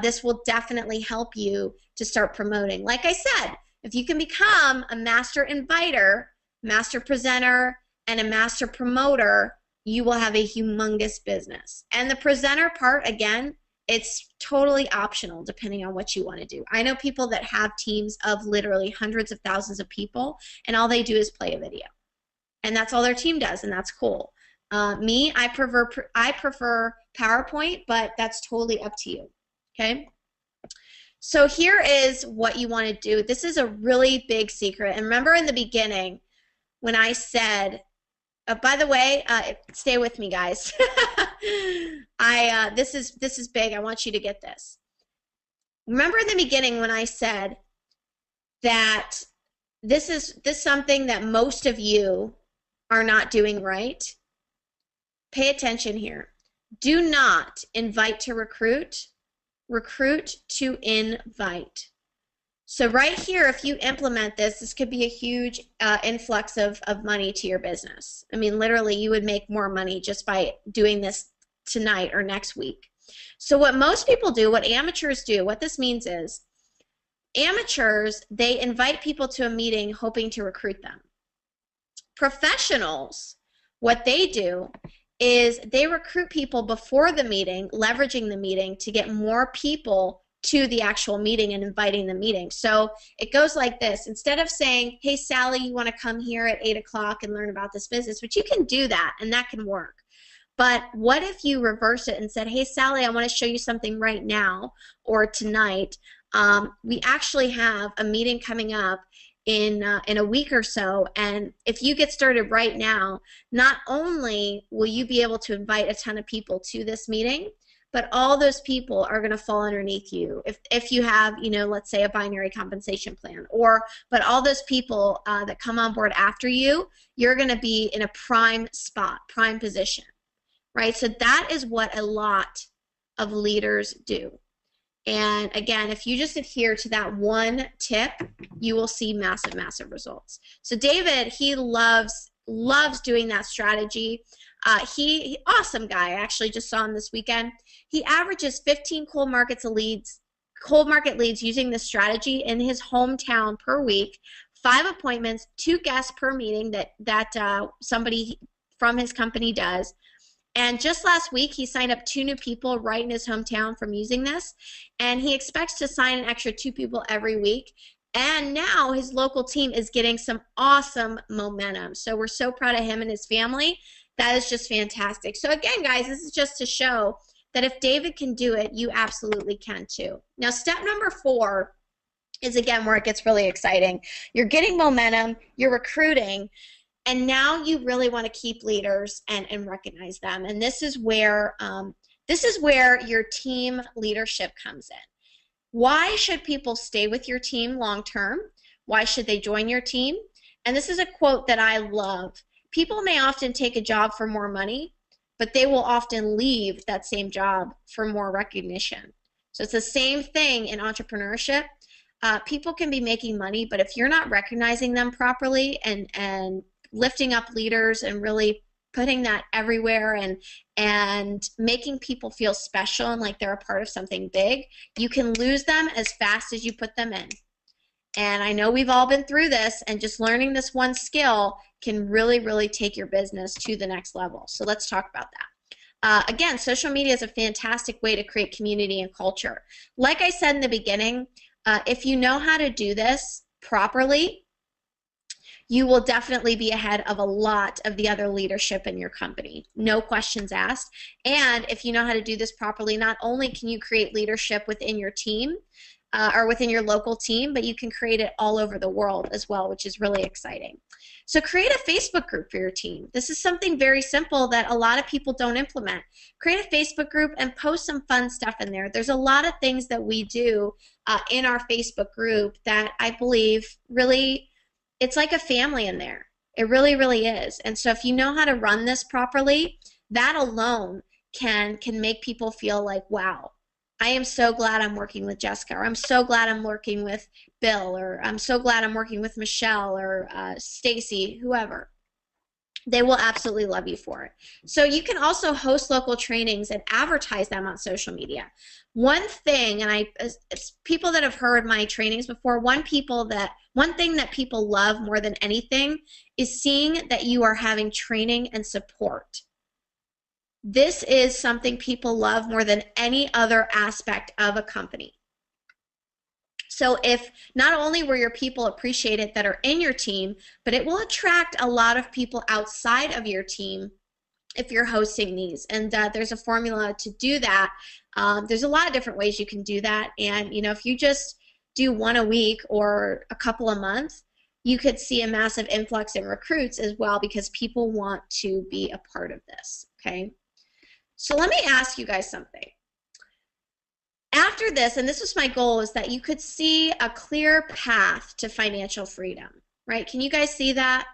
This will definitely help you to start promoting. Like I said, if you can become a master inviter, master presenter, and a master promoter, you will have a humongous business. And the presenter part, again, it's totally optional depending on what you want to do. I know people that have teams of literally hundreds of thousands of people, and all they do is play a video. And that's all their team does, and that's cool. Me, I prefer PowerPoint, but that's totally up to you, okay? So here is what you want to do. This is a really big secret. And remember in the beginning when I said, by the way, stay with me, guys. This is big. I want you to get this. Remember in the beginning when I said that this is something that most of you are not doing right? Pay attention here. Do not invite to recruit. Recruit to invite. So right here, if you implement this, this could be a huge influx of money to your business. I mean, literally, you would make more money just by doing this tonight or next week. So what most people do, what amateurs do, what this means is amateurs, they invite people to a meeting hoping to recruit them. Professionals, what they do is they recruit people before the meeting, leveraging the meeting to get more people to the actual meeting and inviting the meeting. So it goes like this. Instead of saying, hey, Sally, you want to come here at 8 o'clock and learn about this business, which you can do that, and that can work. But what if you reverse it and said, hey, Sally, I want to show you something right now or tonight. We actually have a meeting coming up in a week or so, and if you get started right now, not only will you be able to invite a ton of people to this meeting, but all those people are going to fall underneath you if you have, you know, let's say a binary compensation plan, but all those people that come on board after you, you're going to be in a prime spot, prime position, right? So that is what a lot of leaders do. And again, if you just adhere to that one tip, you will see massive, massive results. So David, he loves doing that strategy. Awesome guy. I actually just saw him this weekend. He averages 15 cold market leads using this strategy in his hometown per week, 5 appointments, 2 guests per meeting that somebody from his company does. And just last week, he signed up 2 new people right in his hometown from using this. And he expects to sign an extra 2 people every week. And now his local team is getting some awesome momentum. So we're so proud of him and his family. That is just fantastic. So again, guys, this is just to show that if David can do it, you absolutely can too. Now, step number 4 is, again, where it gets really exciting. You're getting momentum, you're recruiting, and now you really want to keep leaders and recognize them. And this is where your team leadership comes in. Why should people stay with your team long term? Why should they join your team? And this is a quote that I love. People may often take a job for more money, but they will often leave that same job for more recognition. So it's the same thing in entrepreneurship. People can be making money, but if you're not recognizing them properly and lifting up leaders and really putting that everywhere and making people feel special and like they're a part of something big, you can lose them as fast as you put them in. And I know we've all been through this, and just learning this one skill can really, really take your business to the next level. So let's talk about that. Again, social media is a fantastic way to create community and culture. Like I said in the beginning, if you know how to do this properly, you will definitely be ahead of a lot of the other leadership in your company. No questions asked. And if you know how to do this properly, not only can you create leadership within your team or within your local team, but you can create it all over the world as well, which is really exciting. So create a Facebook group for your team. This is something very simple that a lot of people don't implement. Create a Facebook group and post some fun stuff in there. There's a lot of things that we do in our Facebook group that I believe really, it's like a family in there. It really, really is. And so if you know how to run this properly, that alone can make people feel like, wow, I am so glad I'm working with Jessica, or I'm so glad I'm working with Bill, or I'm so glad I'm working with Michelle, or Stacy, whoever. They will absolutely love you for it. So you can also host local trainings and advertise them on social media. One thing, and people that have heard my trainings before, one thing that people love more than anything is seeing that you are having training and support. This is something people love more than any other aspect of a company. So if not only will your people appreciate it that are in your team, but it will attract a lot of people outside of your team if you're hosting these. And there's a formula to do that. There's a lot of different ways you can do that. And if you just do one a week or a couple a month, you could see a massive influx in recruits as well, because people want to be a part of this. Okay. So let me ask you guys something. After this, and this was my goal, is that you could see a clear path to financial freedom, right? Can you guys see that?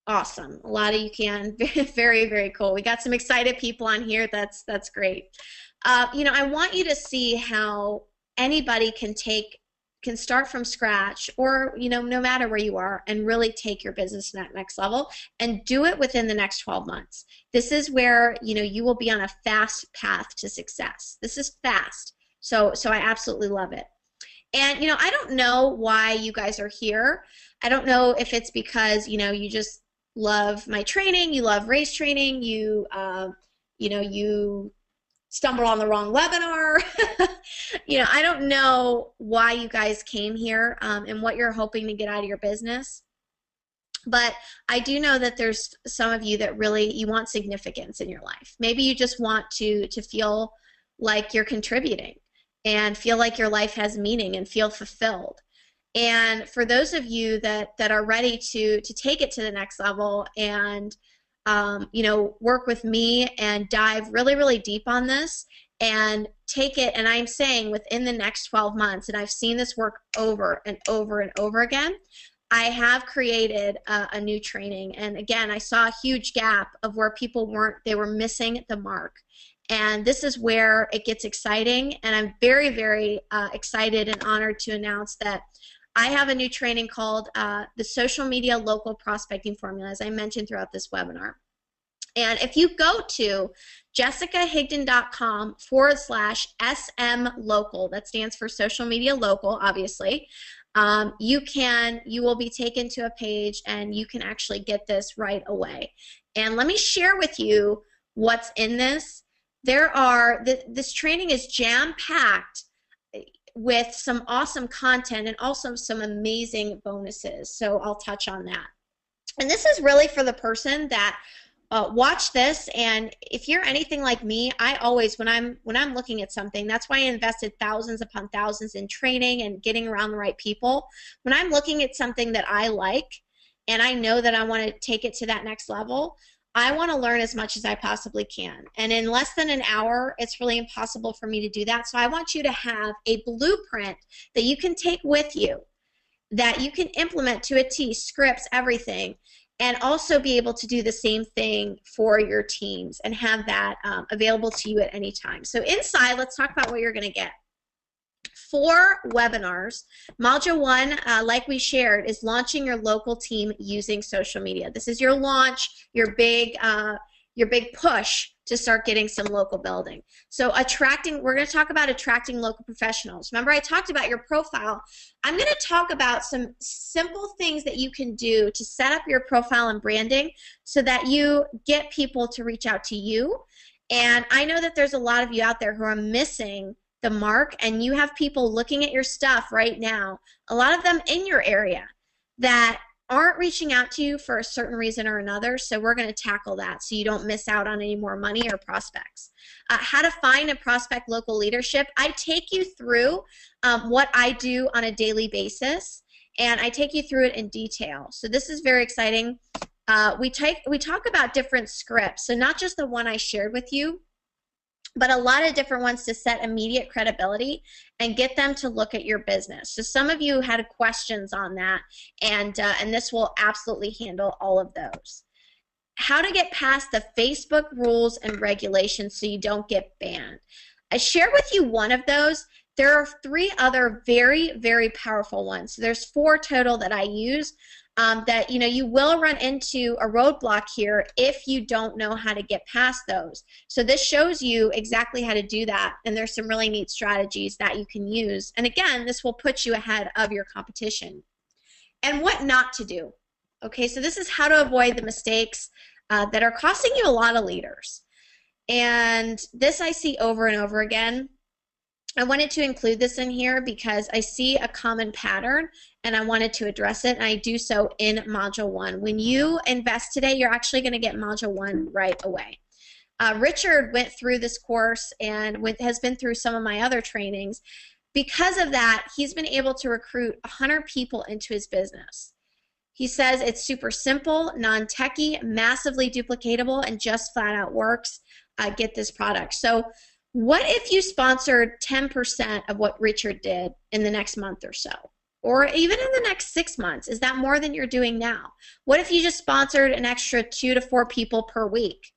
Awesome. A lot of you can. Very, very cool. We got some excited people on here. That's great. I want you to see how anybody can start from scratch, or no matter where you are, and really take your business to that next level and do it within the next 12 months. This is where you will be on a fast path to success. This is fast. So I absolutely love it. And I don't know why you guys are here. I don't know if it's because you just love my training, you love race training, you stumble on the wrong webinar. I don't know why you guys came here and what you're hoping to get out of your business. But I do know that there's some of you that really, you want significance in your life. Maybe you just want to feel like you're contributing and feel like your life has meaning and feel fulfilled. And for those of you that are ready to take it to the next level and work with me and dive really, really deep on this and take it, and I'm saying within the next 12 months, and I've seen this work over and over and over again, I have created a new training. And again, I saw a huge gap of where people they were missing the mark. And this is where it gets exciting, and I'm very, very excited and honored to announce that I have a new training called the Social Media Local Prospecting Formula, as I mentioned throughout this webinar. And if you go to jessicahigdon.com/SM Local, that stands for Social Media Local, obviously, you will be taken to a page and you can actually get this right away. And let me share with you what's in this. This training is jam-packed with some awesome content and also some amazing bonuses. So I'll touch on that. And this is really for the person that watch this, and if you're anything like me, I always, when I'm looking at something, that's why I invested thousands upon thousands in training and getting around the right people. When I'm looking at something that I like and I know that I want to take it to that next level, I want to learn as much as I possibly can. And in less than an hour, it's really impossible for me to do that. So I want you to have a blueprint that you can take with you, that you can implement to a T, scripts, everything, and also be able to do the same thing for your teams and have that available to you at any time. So inside, let's talk about what you're going to get. 4 webinars. Module 1, like we shared, is launching your local team using social media. This is your launch, your big push to start getting some local building. So we're going to talk about attracting local professionals. Remember, I talked about your profile. I'm going to talk about some simple things that you can do to set up your profile and branding so that you get people to reach out to you. And I know that there's a lot of you out there who are missing the mark, and you have people looking at your stuff right now, a lot of them in your area, that aren't reaching out to you for a certain reason or another. So we're going to tackle that so you don't miss out on any more money or prospects. How to find and prospect local leadership. I take you through what I do on a daily basis, and I take you through it in detail. So this is very exciting. We talk about different scripts, so not just the one I shared with you, but a lot of different ones to set immediate credibility and get them to look at your business. So some of you had questions on that, and this will absolutely handle all of those. How to get past the Facebook rules and regulations so you don't get banned. I shared with you one of those. There are 3 other very, very powerful ones. So there's 4 total that I use that, you know, you will run into a roadblock here if you don't know how to get past those. So this shows you exactly how to do that, and there's some really neat strategies that you can use. And again, this will put you ahead of your competition. And what not to do. Okay, so this is how to avoid the mistakes that are costing you a lot of leaders. And this I see over and over again. I wanted to include this in here because I see a common pattern and I wanted to address it, and I do so in Module 1. When you invest today, you're actually going to get Module 1 right away. Richard went through this course and has been through some of my other trainings. Because of that, he's been able to recruit 100 people into his business. He says it's super simple, non-techy, massively duplicatable, and just flat out works. Get this product. So what if you sponsored 10% of what Richard did in the next month or so? Or even in the next 6 months? Is that more than you're doing now? What if you just sponsored an extra 2 to 4 people per week?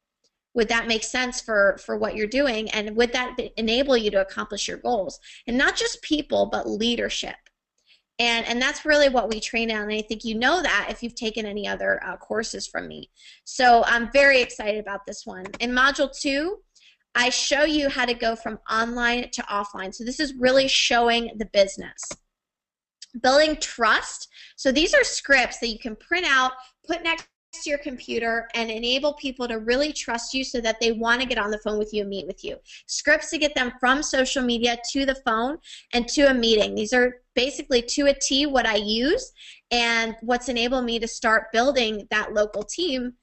Would that make sense for what you're doing? And would that enable you to accomplish your goals? And not just people, but leadership. And that's really what we train on, and I think you know that if you've taken any other courses from me. So I'm very excited about this one. In Module 2, I show you how to go from online to offline. So this is really showing the business. Building trust. So these are scripts that you can print out, put next to your computer, and enable people to really trust you so that they want to get on the phone with you and meet with you. Scripts to get them from social media to the phone and to a meeting. These are basically to a T what I use and what's enabled me to start building that local team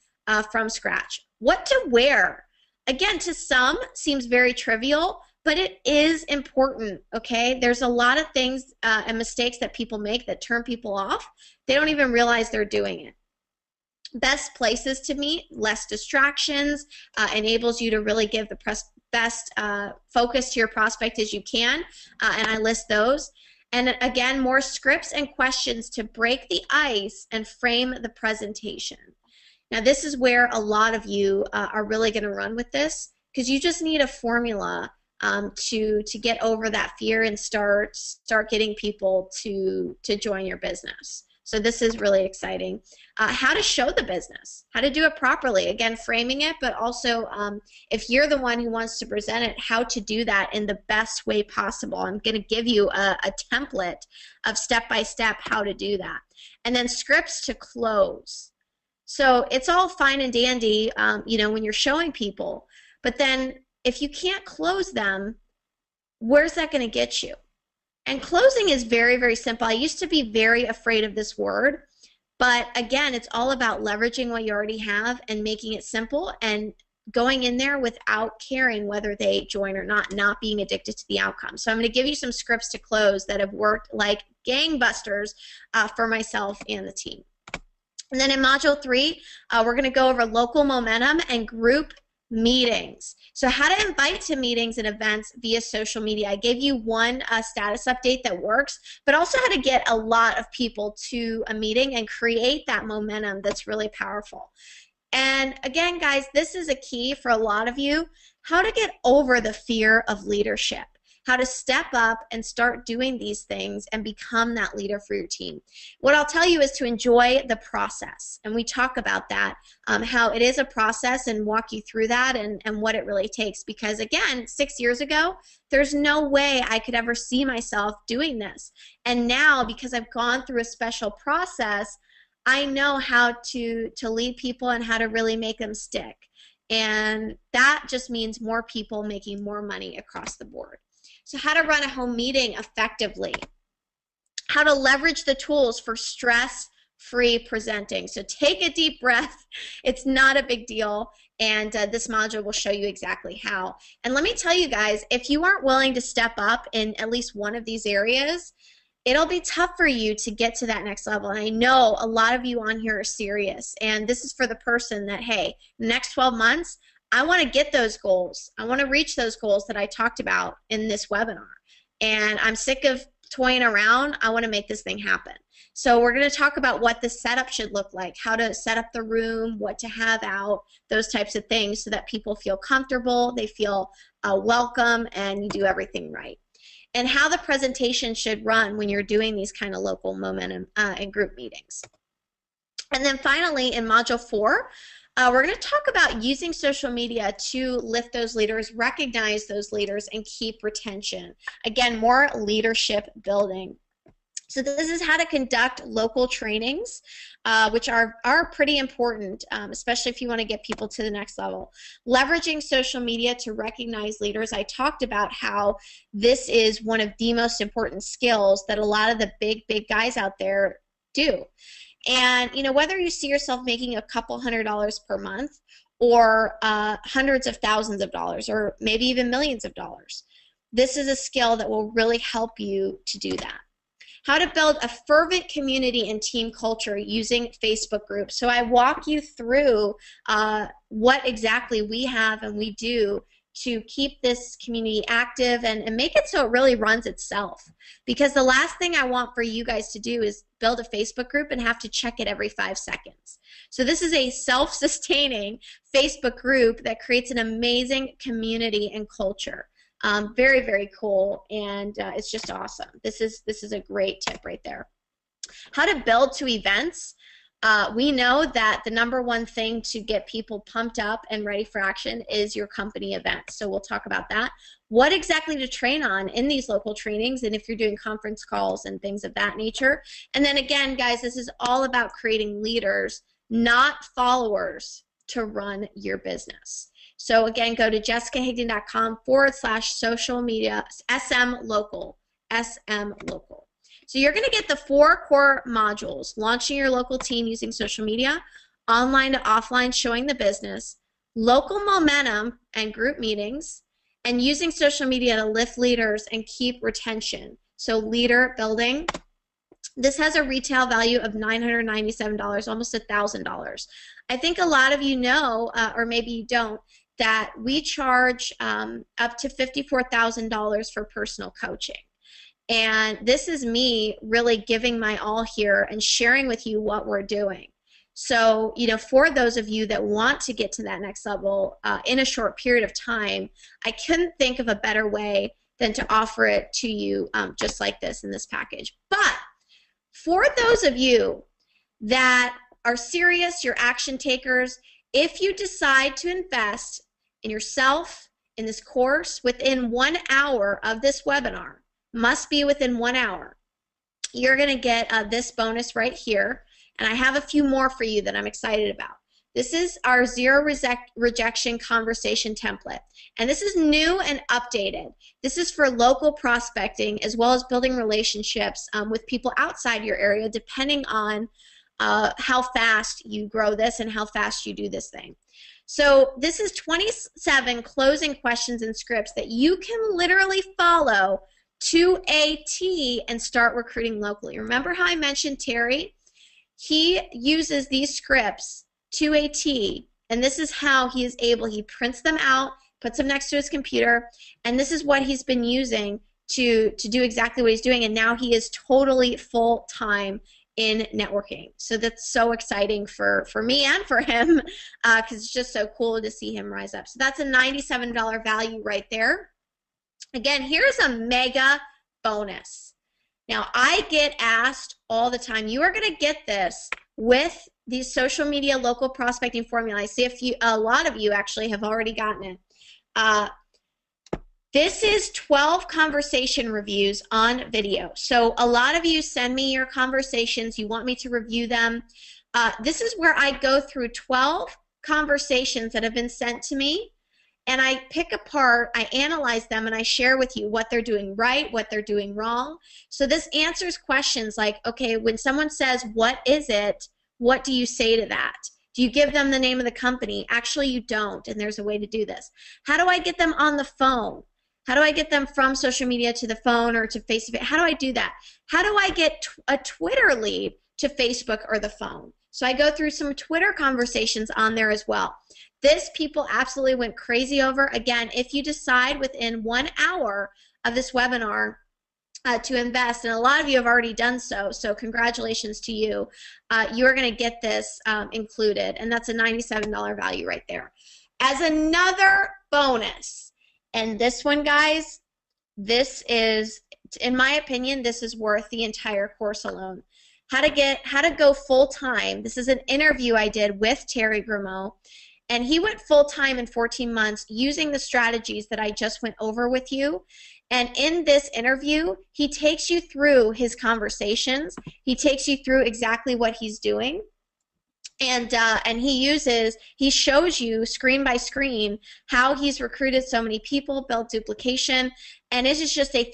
from scratch. What to wear. Again, to some seems very trivial, but it is important, okay? There's a lot of things and mistakes that people make that turn people off. They don't even realize they're doing it. Best places to meet, less distractions, enables you to really give the best focus to your prospect as you can, and I list those. And again, more scripts and questions to break the ice and frame the presentation. Now this is where a lot of you are really going to run with this, because you just need a formula to get over that fear and start getting people to join your business. So this is really exciting. How to show the business, how to do it properly. Again, framing it, but also if you're the one who wants to present it, how to do that in the best way possible. I'm going to give you a template of step-by-step how to do that. And then scripts to close. So it's all fine and dandy, you know, when you're showing people, but then if you can't close them, where's that going to get you? And closing is very, very simple. I used to be very afraid of this word, but again, it's all about leveraging what you already have and making it simple and going in there without caring whether they join or not being addicted to the outcome. So I'm going to give you some scripts to close that have worked like gangbusters for myself and the team. And then in Module 3, we're going to go over local momentum and group meetings. So how to invite to meetings and events via social media. I gave you one status update that works, but also how to get a lot of people to a meeting and create that momentum that's really powerful. And again, guys, this is a key for a lot of you, how to get over the fear of leadership. How to step up and start doing these things and become that leader for your team. What I'll tell you is to enjoy the process, and we talk about that, how it is a process, and walk you through that and what it really takes, because again, 6 years ago, there's no way I could ever see myself doing this. And now, because I've gone through a special process, I know how to lead people and how to really make them stick. And that just means more people making more money across the board. So how to run a home meeting effectively, how to leverage the tools for stress-free presenting. So take a deep breath. It's not a big deal, and this module will show you exactly how. And let me tell you guys, if you aren't willing to step up in at least one of these areas, it'll be tough for you to get to that next level. And I know a lot of you on here are serious, and this is for the person that, hey, the next 12 months, I want to get those goals. I want to reach those goals that I talked about in this webinar. And I'm sick of toying around. I want to make this thing happen. So we're going to talk about what the setup should look like, how to set up the room, what to have out, those types of things so that people feel comfortable, they feel welcome, and you do everything right. And how the presentation should run when you're doing these kind of local momentum and group meetings. And then finally, in Module 4, we're going to talk about using social media to lift those leaders, recognize those leaders, and keep retention. Again, more leadership building. So this is how to conduct local trainings, which are pretty important, especially if you want to get people to the next level. Leveraging social media to recognize leaders. I talked about how this is one of the most important skills that a lot of the big guys out there do. And you know, whether you see yourself making a couple $100s per month or hundreds of thousands of dollars or maybe even millions of dollars, this is a skill that will really help you to do that. How to build a fervent community and team culture using Facebook groups. So I walk you through what exactly we have and we do to keep this community active and make it so it really runs itself. Because the last thing I want for you guys to do is build a Facebook group and have to check it every 5 seconds. So this is a self-sustaining Facebook group that creates an amazing community and culture. Very, very cool, and it's just awesome. This is a great tip right there. How to build to events. We know that the #1 thing to get people pumped up and ready for action is your company events. So we'll talk about that. What exactly to train on in these local trainings, and if you're doing conference calls and things of that nature. And then again, guys, this is all about creating leaders, not followers, to run your business. So again, go to jessicahigdon.com/social media SM local. So you're going to get the 4 core modules: launching your local team using social media, online to offline showing the business, local momentum and group meetings, and using social media to lift leaders and keep retention. So leader building. This has a retail value of $997, almost $1,000. I think a lot of you know, or maybe you don't, that we charge up to $54,000 for personal coaching. And this is me really giving my all here and sharing with you what we're doing. So, you know, for those of you that want to get to that next level in a short period of time, I couldn't think of a better way than to offer it to you just like this in this package. But for those of you that are serious, you're action takers, if you decide to invest in yourself in this course within 1 hour of this webinar, must be within 1 hour, you're going to get this bonus right here. And I have a few more for you that I'm excited about. This is our zero rejection conversation template. And this is new and updated. This is for local prospecting as well as building relationships with people outside your area, depending on how fast you grow this and how fast you do this thing. So this is 27 closing questions and scripts that you can literally follow to a T and start recruiting locally. Remember how I mentioned Terry? He uses these scripts to a T, and this is how he is able, he prints them out, puts them next to his computer, and this is what he's been using to do exactly what he's doing, and now he is totally full-time in networking. So that's so exciting for me and for him because it's just so cool to see him rise up. So that's a $97 value right there. Again, here's a mega bonus. Now, I get asked all the time, you are going to get this with these social media local prospecting formula. I see a lot of you actually have already gotten it. This is 12 conversation reviews on video. So a lot of you send me your conversations. You want me to review them. This is where I go through 12 conversations that have been sent to me, and I pick apart, I analyze them, and I share with you what they're doing right, what they're doing wrong. So this answers questions like, okay, when someone says, what is it, what do you say to that? Do you give them the name of the company? Actually, you don't, and there's a way to do this. How do I get them on the phone? How do I get them from social media to the phone or to face-to-face? How do I do that? How do I get a Twitter lead to Facebook or the phone? So I go through some Twitter conversations on there as well. This people absolutely went crazy over. Again, if you decide within 1 hour of this webinar to invest, and a lot of you have already done so, so congratulations to you. You're going to get this included, and that's a $97 value right there. As another bonus, and this one, guys, this is, in my opinion, this is worth the entire course alone. How to go full-time. This is an interview I did with Terry Grimeau, and he went full-time in 14 months using the strategies that I just went over with you. And in this interview, he takes you through his conversations. He takes you through exactly what he's doing. And he shows you screen by screen how he's recruited so many people, built duplication, and it is just a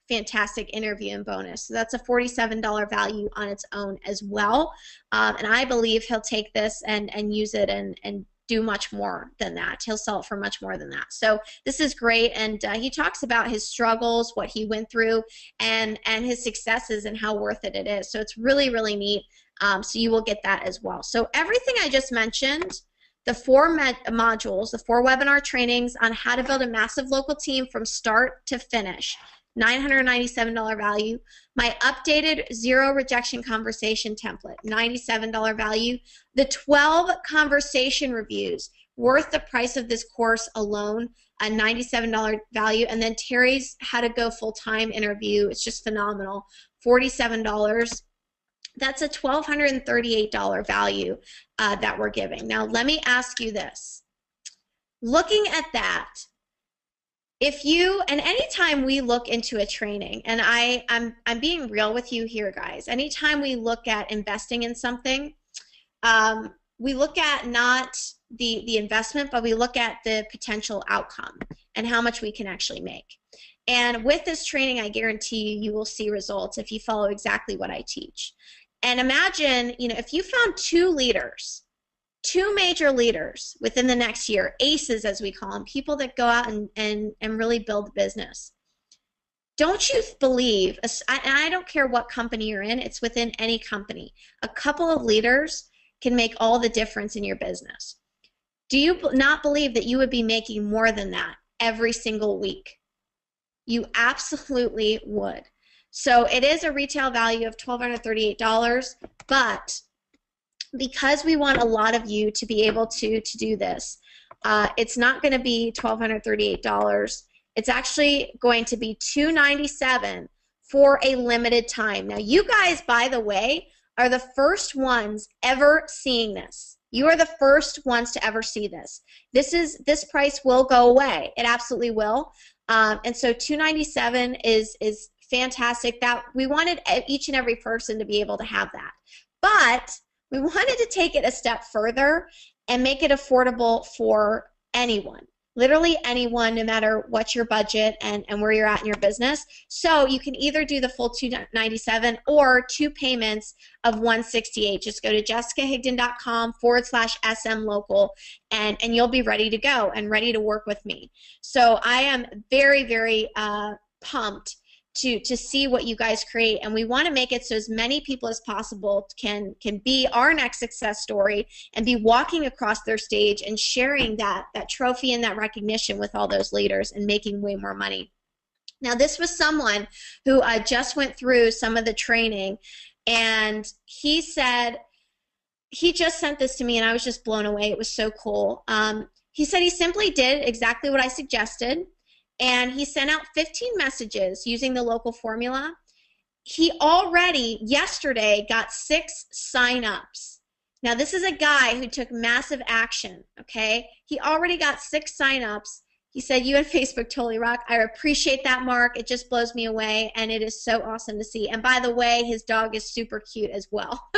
fantastic interview and bonus. So that's a $47 value on its own as well. And I believe he'll take this and use it and do much more than that. He'll sell it for much more than that. So this is great, and he talks about his struggles, what he went through, and his successes, and how worth it is. So it's really, really neat. So you will get that as well. So everything I just mentioned, the 4 modules, the 4 webinar trainings on how to build a massive local team from start to finish, $997 value. My updated 0 rejection conversation template, $97 value. The 12 conversation reviews, worth the price of this course alone, a $97 value. And then Terry's how to go full-time interview, it's just phenomenal, $47. That's a $1,238 value that we're giving. Now let me ask you this. Looking at that, if you, and anytime we look into a training, and I'm being real with you here, guys, anytime we look at investing in something, we look at not the investment, but we look at the potential outcome and how much we can actually make. And with this training, I guarantee you will see results if you follow exactly what I teach. And imagine, if you found 2 leaders, 2 major leaders within the next year, aces as we call them, people that go out and really build the business. Don't you believe, and I don't care what company you're in, it's within any company, a couple of leaders can make all the difference in your business. Do you not believe that you would be making more than that every single week? You absolutely would. So it is a retail value of $1,238, but because we want a lot of you to be able to do this, it's not going to be $1,238. It's actually going to be $297 for a limited time. Now, you guys, by the way, are the first ones ever seeing this. You are the first ones to ever see this. This price will go away. It absolutely will. And so $297 is fantastic. That we wanted each and every person to be able to have that. But we wanted to take it a step further and make it affordable for anyone. Literally anyone, no matter what your budget and where you're at in your business. So you can either do the full $297 or 2 payments of $168. Just go to jessicahigdon.com/SM-local and you'll be ready to go and ready to work with me. So I am very, very pumped to see what you guys create, and we want to make it so as many people as possible can be our next success story and be walking across their stage and sharing that trophy and that recognition with all those leaders and making way more money. Now, this was someone who just went through some of the training, and he said, he just sent this to me and I was just blown away. It was so cool. He said he simply did exactly what I suggested. And he sent out 15 messages using the local formula. He already, yesterday, got 6 sign-ups. Now, this is a guy who took massive action, okay? He already got 6 sign-ups. He said, you and Facebook totally rock. I appreciate that, Mark. It just blows me away, and it is so awesome to see. And by the way, his dog is super cute as well.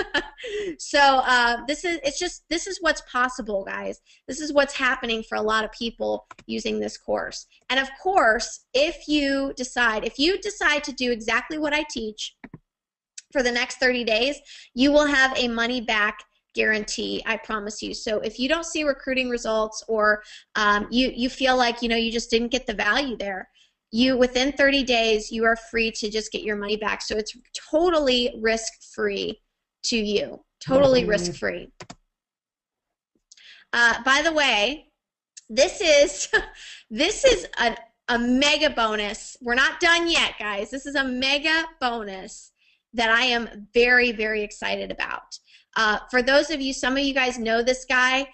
So this is what's possible, guys. This is what's happening for a lot of people using this course. And of course, if you decide to do exactly what I teach for the next 30 days, you will have a money back guarantee, I promise you. So if you don't see recruiting results, or you feel like you just didn't get the value there, within 30 days you are free to just get your money back. So it's totally risk-free to you, totally risk-free. By the way, this is a mega bonus. We're not done yet, guys. This is a mega bonus that I am very, very excited about. For those of you, some of you guys know this guy.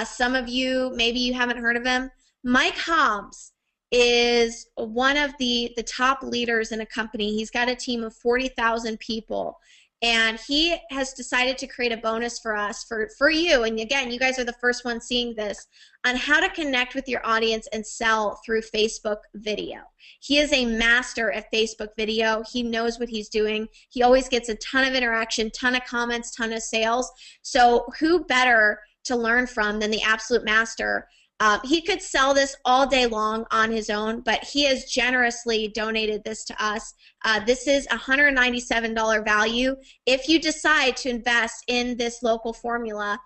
Some of you, maybe you haven't heard of him. Mike Hobbs is one of the top leaders in a company. He's got a team of 40,000 people. And he has decided to create a bonus for us, for you, and again, you guys are the first ones seeing this, on how to connect with your audience and sell through Facebook video. He is a master at Facebook video. He knows what he's doing. He always gets a ton of interaction, ton of comments, ton of sales. So who better to learn from than the absolute master? He could sell this all day long on his own, but he has generously donated this to us. This is $197 value. If you decide to invest in this local formula,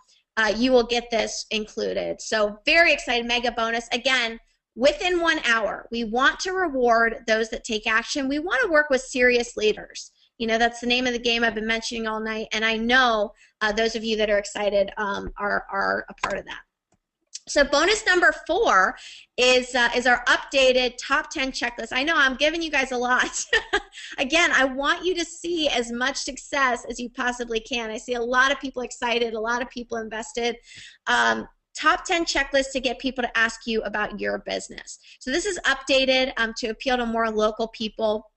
you will get this included. So very excited, mega bonus. Again, within 1 hour, we want to reward those that take action. We want to work with serious leaders. You know, that's the name of the game I've been mentioning all night, and I know those of you that are excited are a part of that. So bonus number 4 is our updated top 10 checklist. I know I'm giving you guys a lot. Again, I want you to see as much success as you possibly can. I see a lot of people excited, a lot of people invested. Top 10 checklist to get people to ask you about your business. So this is updated to appeal to more local people.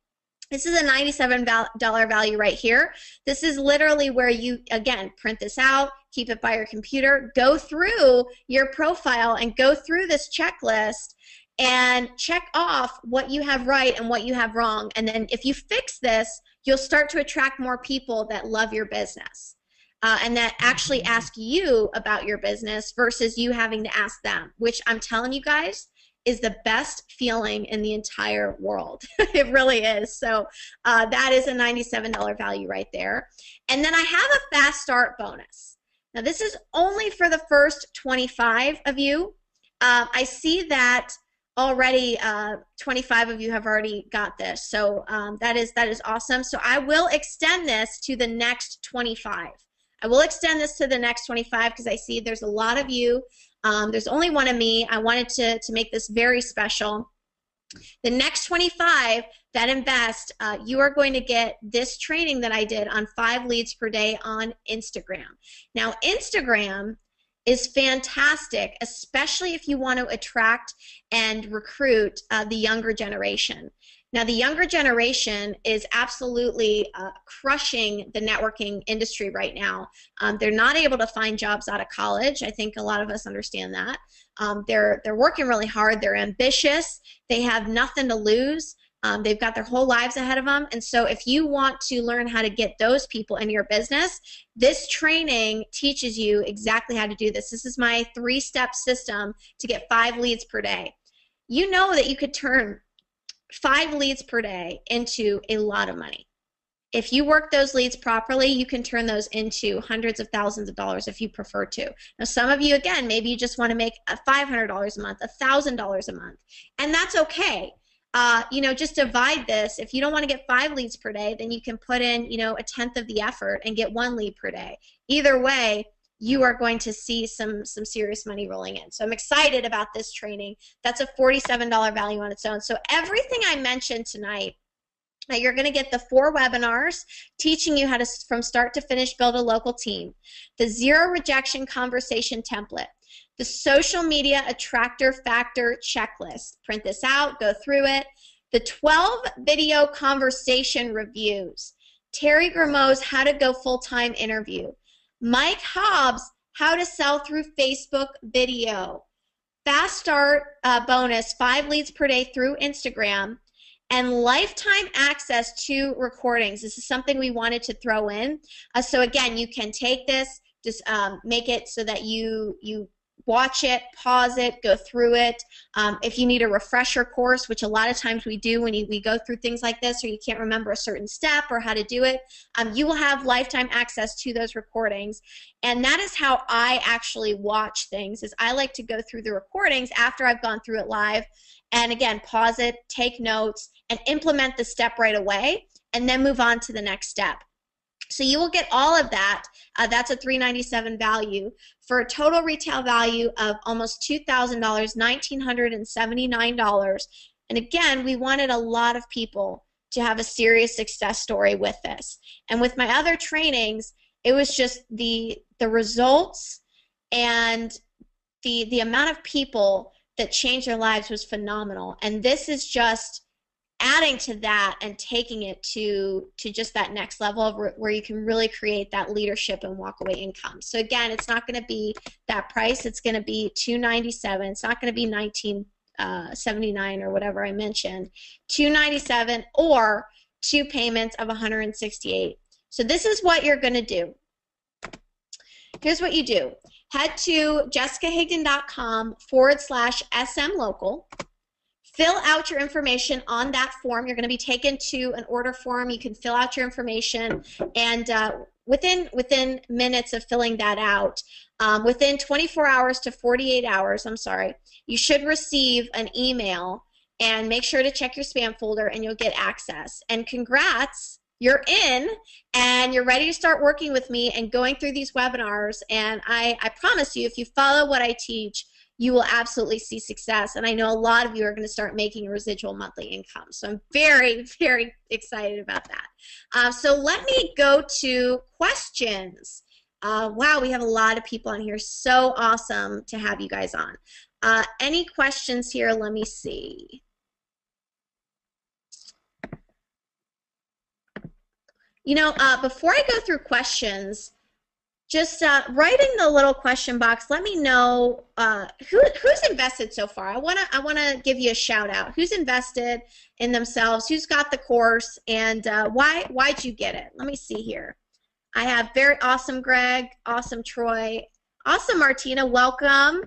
This is a $97 value right here. This is literally where you, again, print this out, keep it by your computer, go through your profile and go through this checklist and check off what you have right and what you have wrong. And then if you fix this, you'll start to attract more people that love your business and that actually ask you about your business versus you having to ask them, which I'm telling you guys, is the best feeling in the entire world. It really is. So that is a $97 value right there. And then I have a fast start bonus. Now this is only for the first 25 of you. I see that already 25 of you have already got this. So that is awesome. So I will extend this to the next 25. I will extend this to the next 25 because I see there's a lot of you. There's only one of me. I wanted to make this very special. The next 25 that invest, you are going to get this training that I did on 5 leads per day on Instagram. Now, Instagram is fantastic, especially if you want to attract and recruit the younger generation. Now, the younger generation is absolutely crushing the networking industry right now. They're not able to find jobs out of college. I think a lot of us understand that. They're working really hard. They're ambitious. They have nothing to lose. They've got their whole lives ahead of them. And so if you want to learn how to get those people in your business, this training teaches you exactly how to do this. This is my 3-step system to get 5 leads per day. You know that you could turn 5 leads per day into a lot of money. If you work those leads properly, you can turn those into hundreds of thousands of dollars if you prefer to. Now, some of you, again, maybe you just want to make $500 a month, $1,000 a month, and that's okay. You know, just divide this. If you don't want to get 5 leads per day, then you can put in, you know, 1/10 of the effort and get 1 lead per day. Either way, you are going to see some serious money rolling in. So I'm excited about this training. That's a $47 value on its own. So everything I mentioned tonight, you're going to get the 4 webinars teaching you how to, from start to finish, build a local team, the 0 rejection conversation template, the social media attractor factor checklist. Print this out, go through it, the 12 video conversation reviews, Terry Grimeau's How to Go Full-Time interview, Mike Hobbs, How to Sell Through Facebook Video, Fast Start bonus, 5 leads per day through Instagram, and lifetime access to recordings. This is something we wanted to throw in. So again, you can take this, just make it so that you watch it, pause it, go through it. If you need a refresher course, which a lot of times we do when we go through things like this, or you can't remember a certain step or how to do it, you will have lifetime access to those recordings. And that is how I actually watch things, is I like to go through the recordings after I've gone through it live, and again, pause it, take notes, and implement the step right away, and then move on to the next step. So you will get all of that. That's a $397 value for a total retail value of almost $2,000, $1,979. And again, we wanted a lot of people to have a serious success story with this. And with my other trainings, it was just the results and the amount of people that changed their lives was phenomenal. And this is just adding to that and taking it to just that next level of where you can really create that leadership and walk away income. So again, it's not going to be that price. It's going to be $297. It's not going to be $19.79 or whatever I mentioned. $297 or 2 payments of $168. So this is what you're going to do. Here's what you do. Head to jessicahigdon.com/smlocal. Fill out your information on that form. You're going to be taken to an order form. You can fill out your information, and within minutes of filling that out, within 24 hours to 48 hours, you should receive an email, and make sure to check your spam folder, and you'll get access. And congrats, you're in, and you're ready to start working with me and going through these webinars. And I promise you, if you follow what I teach, you will absolutely see success. And I know a lot of you are going to start making a residual monthly income. So I'm very, very excited about that. So let me go to questions. Wow, we have a lot of people on here. So awesome to have you guys on. Any questions here? Let me see. You know, before I go through questions, just write in the little question box. Let me know who's invested so far. I wanna give you a shout out. Who's invested in themselves? Who's got the course? And why'd you get it? Let me see here. I have very awesome Greg, awesome Troy, awesome Martina. Welcome.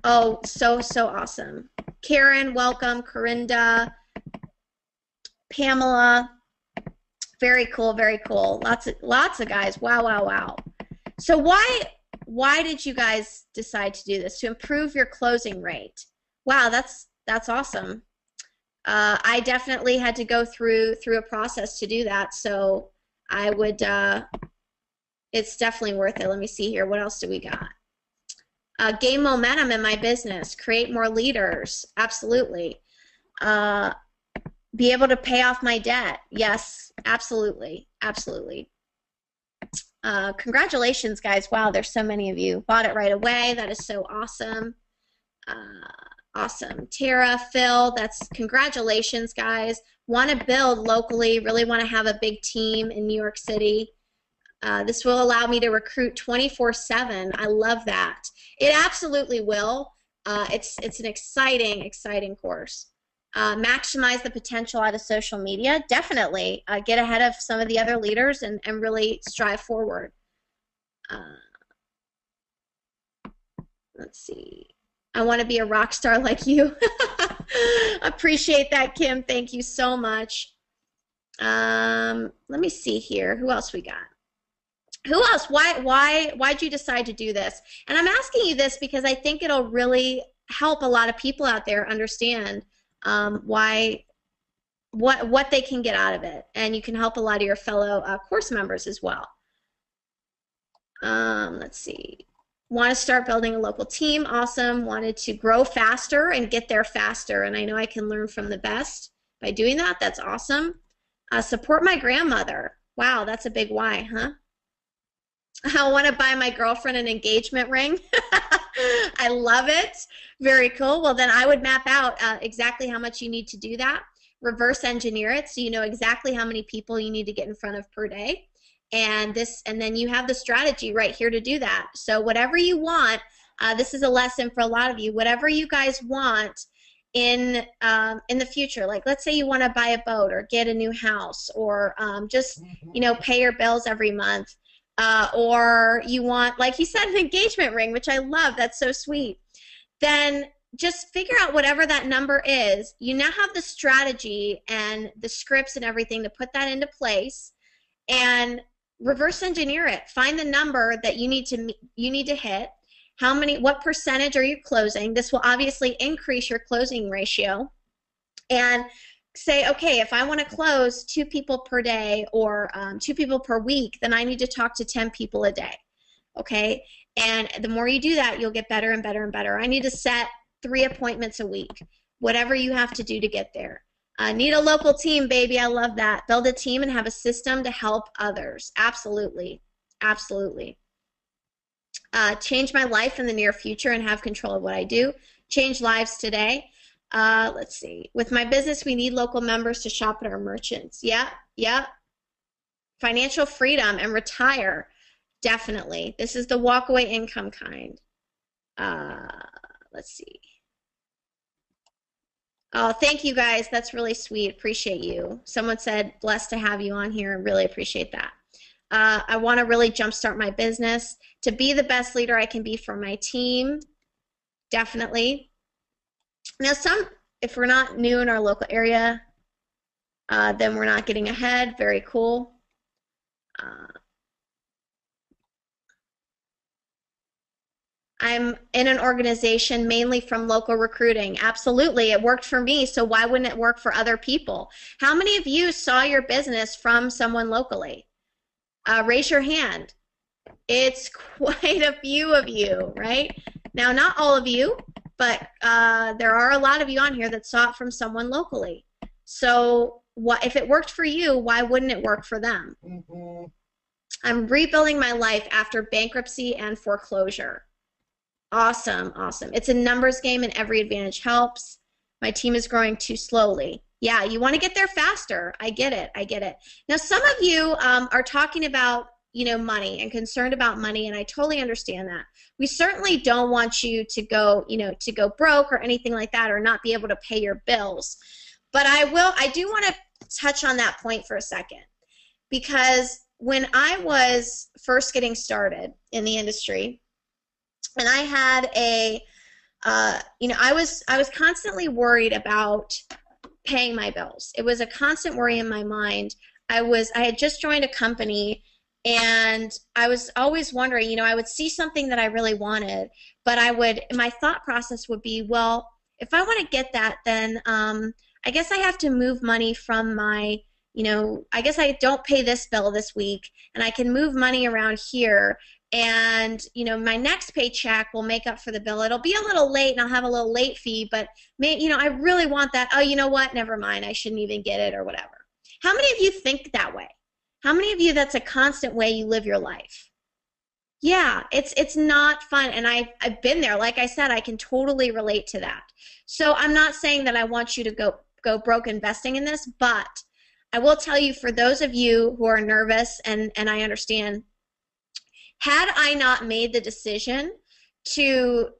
Oh, so awesome. Karen, welcome. Corinda, Pamela. Very cool, very cool. Lots of guys. Wow. So why did you guys decide to do this? To improve your closing rate. Wow, that's awesome. I definitely had to go through a process to do that, so I would it's definitely worth it. Let me see here. What else do we got? Gain momentum in my business, create more leaders. Absolutely. Be able to pay off my debt. Yes, absolutely. Congratulations, guys. Wow, there's so many of you. Bought it right away. That is so awesome. Awesome. Tara, Phil, that's congratulations, guys. Want to build locally, really want to have a big team in New York City. This will allow me to recruit 24/7. I love that. It absolutely will. It's an exciting course. Maximize the potential out of social media. Definitely get ahead of some of the other leaders and really strive forward. Let's see. I want to be a rock star like you. Appreciate that, Kim. Thank you so much. Let me see here. Who else we got? Who else? Why'd you decide to do this? And I'm asking you this because I think it'll really help a lot of people out there understand what they can get out of it, and you can help a lot of your fellow course members as well. Let's see. Want to start building a local team. Awesome. Wanted to grow faster and get there faster, and I know I can learn from the best by doing that. That's awesome. Support my grandmother. Wow, that's a big why, huh? I want to buy my girlfriend an engagement ring. I love it. Very cool. Well, then I would map out exactly how much you need to do that. Reverse engineer it so you know exactly how many people you need to get in front of per day. And then you have the strategy right here to do that. So whatever you want, this is a lesson for a lot of you. Whatever you guys want in the future, like let's say you want to buy a boat or get a new house or just pay your bills every month. Or you want, like you said, an engagement ring, which I love. That's so sweet. Then just figure out whatever that number is. You now have the strategy and the scripts and everything to put that into place, and reverse engineer it. Find the number that you need to hit. What percentage are you closing? This will obviously increase your closing ratio, and say, okay, if I want to close 2 people per day or 2 people per week, then I need to talk to 10 people a day, okay? And the more you do that, you'll get better and better and better. I need to set 3 appointments a week, whatever you have to do to get there. Need a local team, baby. I love that. Build a team and have a system to help others. Absolutely. Absolutely. Change my life in the near future and have control of what I do. Change lives today. Let's see. With my business, we need local members to shop at our merchants. Yeah, yeah. Financial freedom and retire. Definitely. This is the walkaway income kind. Let's see. Oh, thank you guys. That's really sweet. Appreciate you. Someone said, blessed to have you on here. Really appreciate that. I want to really jumpstart my business to be the best leader I can be for my team. Definitely. Now, if we're not new in our local area, then we're not getting ahead. Very cool. I'm in an organization mainly from local recruiting. Absolutely, it worked for me, so why wouldn't it work for other people? How many of you saw your business from someone locally? Raise your hand. It's quite a few of you, right? Now, not all of you, but there are a lot of you on here that saw it from someone locally. So if it worked for you, why wouldn't it work for them? Mm-hmm. I'm rebuilding my life after bankruptcy and foreclosure. Awesome, awesome. It's a numbers game and every advantage helps. My team is growing too slowly. Yeah, you want to get there faster. I get it. I get it. Now, some of you are talking about, money and concerned about money, and I totally understand that. We certainly don't want you to go, to go broke or anything like that, or not be able to pay your bills. But I do want to touch on that point for a second, because when I was first getting started in the industry, and I had I was constantly worried about paying my bills. It was a constant worry in my mind. I had just joined a company, and I was always wondering, I would see something that I really wanted, but my thought process would be, well, if I want to get that, then I guess I have to move money from my, I guess I don't pay this bill this week, and I can move money around here, and my next paycheck will make up for the bill. It'll be a little late, and I'll have a little late fee, but I really want that. Oh, you know what? Never mind. I shouldn't even get it or whatever. How many of you think that way? How many of you that's a constant way you live your life? Yeah, it's not fun, and I've been there. Like I said, I can totally relate to that. So I'm not saying that I want you to go broke investing in this, but I will tell you, for those of you who are nervous, and I understand, had I not made the decision to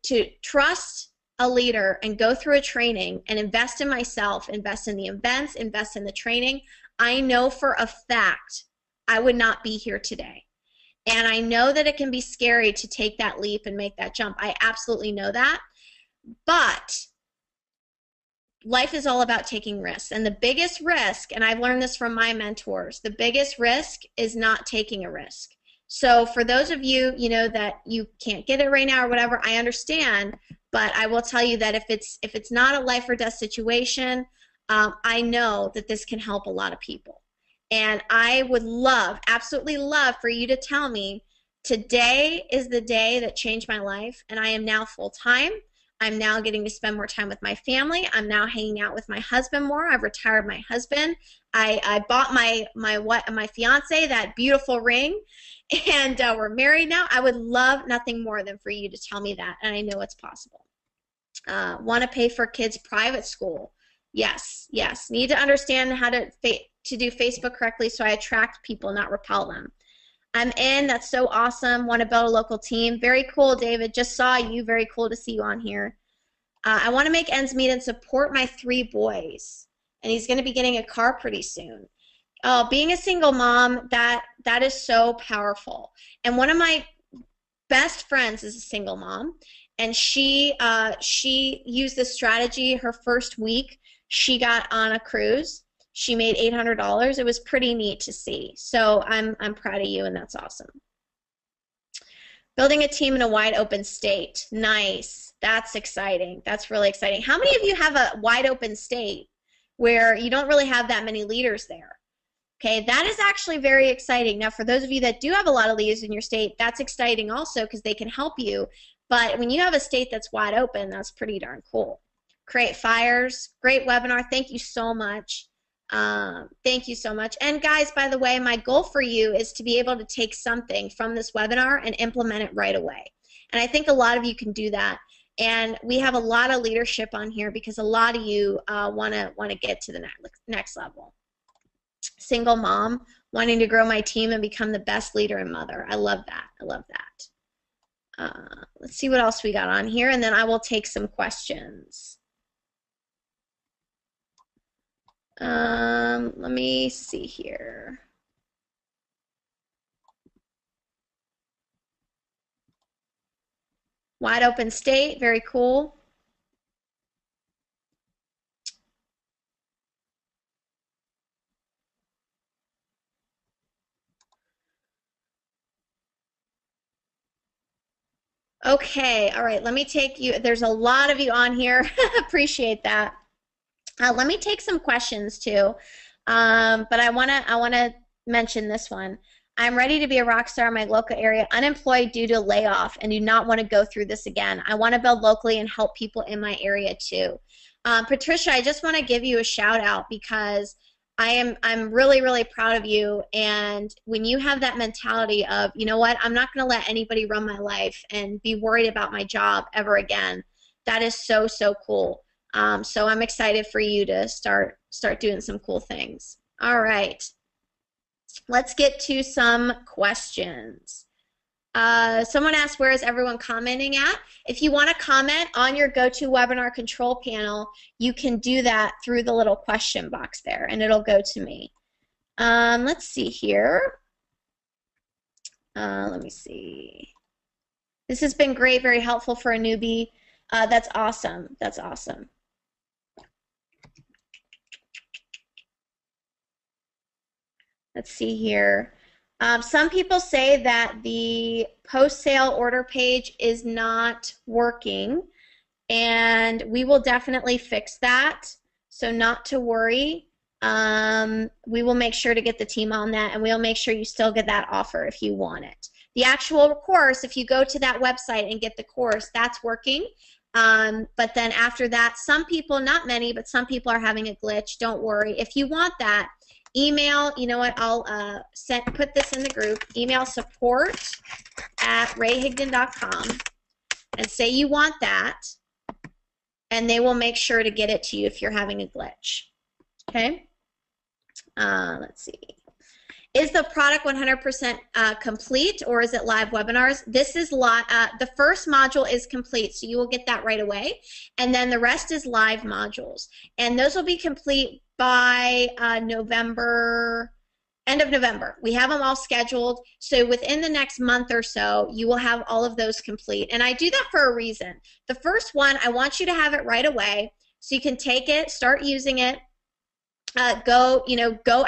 trust a leader and go through a training and invest in myself, invest in the events, invest in the training, I know for a fact I would not be here today. And I know that it can be scary to take that leap and make that jump. I absolutely know that. But life is all about taking risks. And the biggest risk, and I've learned this from my mentors, the biggest risk is not taking a risk. So for those of you, that you can't get it right now or whatever, I understand. But I will tell you that if it's not a life or death situation, I know that this can help a lot of people. And I would absolutely love for you to tell me, today is the day that changed my life, and I am now full-time. I'm now getting to spend more time with my family. I'm now hanging out with my husband more. I've retired my husband. I bought my fiance that beautiful ring, and we're married now. I would love nothing more than for you to tell me that, and I know it's possible. Want to pay for kids' private school? Yes, yes. Need to understand how to do Facebook correctly so I attract people, not repel them. I'm in. That's so awesome. Want to build a local team. Very cool, David. Just saw you. Very cool to see you on here. I want to make ends meet and support my 3 boys. And he's going to be getting a car pretty soon. Oh, being a single mom, that is so powerful. And one of my best friends is a single mom. And she used this strategy. Her first week, she got on a cruise. She made $800. It was pretty neat to see. So I'm proud of you, and that's awesome. Building a team in a wide open state. Nice. That's exciting. That's really exciting. How many of you have a wide open state where you don't really have that many leaders there? Okay, that is actually very exciting. Now, for those of you that do have a lot of leaders in your state, that's exciting also, because they can help you. But when you have a state that's wide open, that's pretty darn cool. Create fires, great webinar. Thank you so much. Thank you so much. And guys, by the way, my goal for you is to be able to take something from this webinar and implement it right away. And I think a lot of you can do that. And we have a lot of leadership on here because a lot of you want to get to the next level. Single mom, wanting to grow my team and become the best leader and mother. I love that. I love that. Let's see what else we got on here, and then I will take some questions. Let me see here. Wide open state, very cool. Okay, all right, let me take you. There's a lot of you on here. Appreciate that. Let me take some questions too, but I wanna mention this one. I'm ready to be a rock star in my local area, unemployed due to layoff, and do not want to go through this again. I want to build locally and help people in my area too. Patricia, I just want to give you a shout out because I'm really, really proud of you. And when you have that mentality of, you know what, I'm not going to let anybody run my life and be worried about my job ever again, that is so, so cool. So I'm excited for you to start doing some cool things. All right. Let's get to some questions. Someone asked, where is everyone commenting at? If you want to comment on your GoToWebinar control panel, you can do that through the little question box there, and it'll go to me. Let's see here. Let me see. This has been great, very helpful for a newbie. That's awesome. That's awesome. Let's see here. Some people say that the post-sale order page is not working, and we will definitely fix that, so not to worry. We will make sure to get the team on that, and we'll make sure you still get that offer if you want it. The actual course, if you go to that website and get the course, that's working. But then after that, some people, not many, but some people are having a glitch. Don't worry. If you want that, email, you know what, I'll put this in the group, email support@rayhigdon.com and say you want that, and they will make sure to get it to you if you're having a glitch. Okay? Let's see. Is the product 100% complete, or is it live webinars? This is the first module is complete, so you will get that right away, and then the rest is live modules, and those will be complete by November, end of November. We have them all scheduled, so within the next month or so, you will have all of those complete, and I do that for a reason. The first one, I want you to have it right away, so you can take it, start using it, go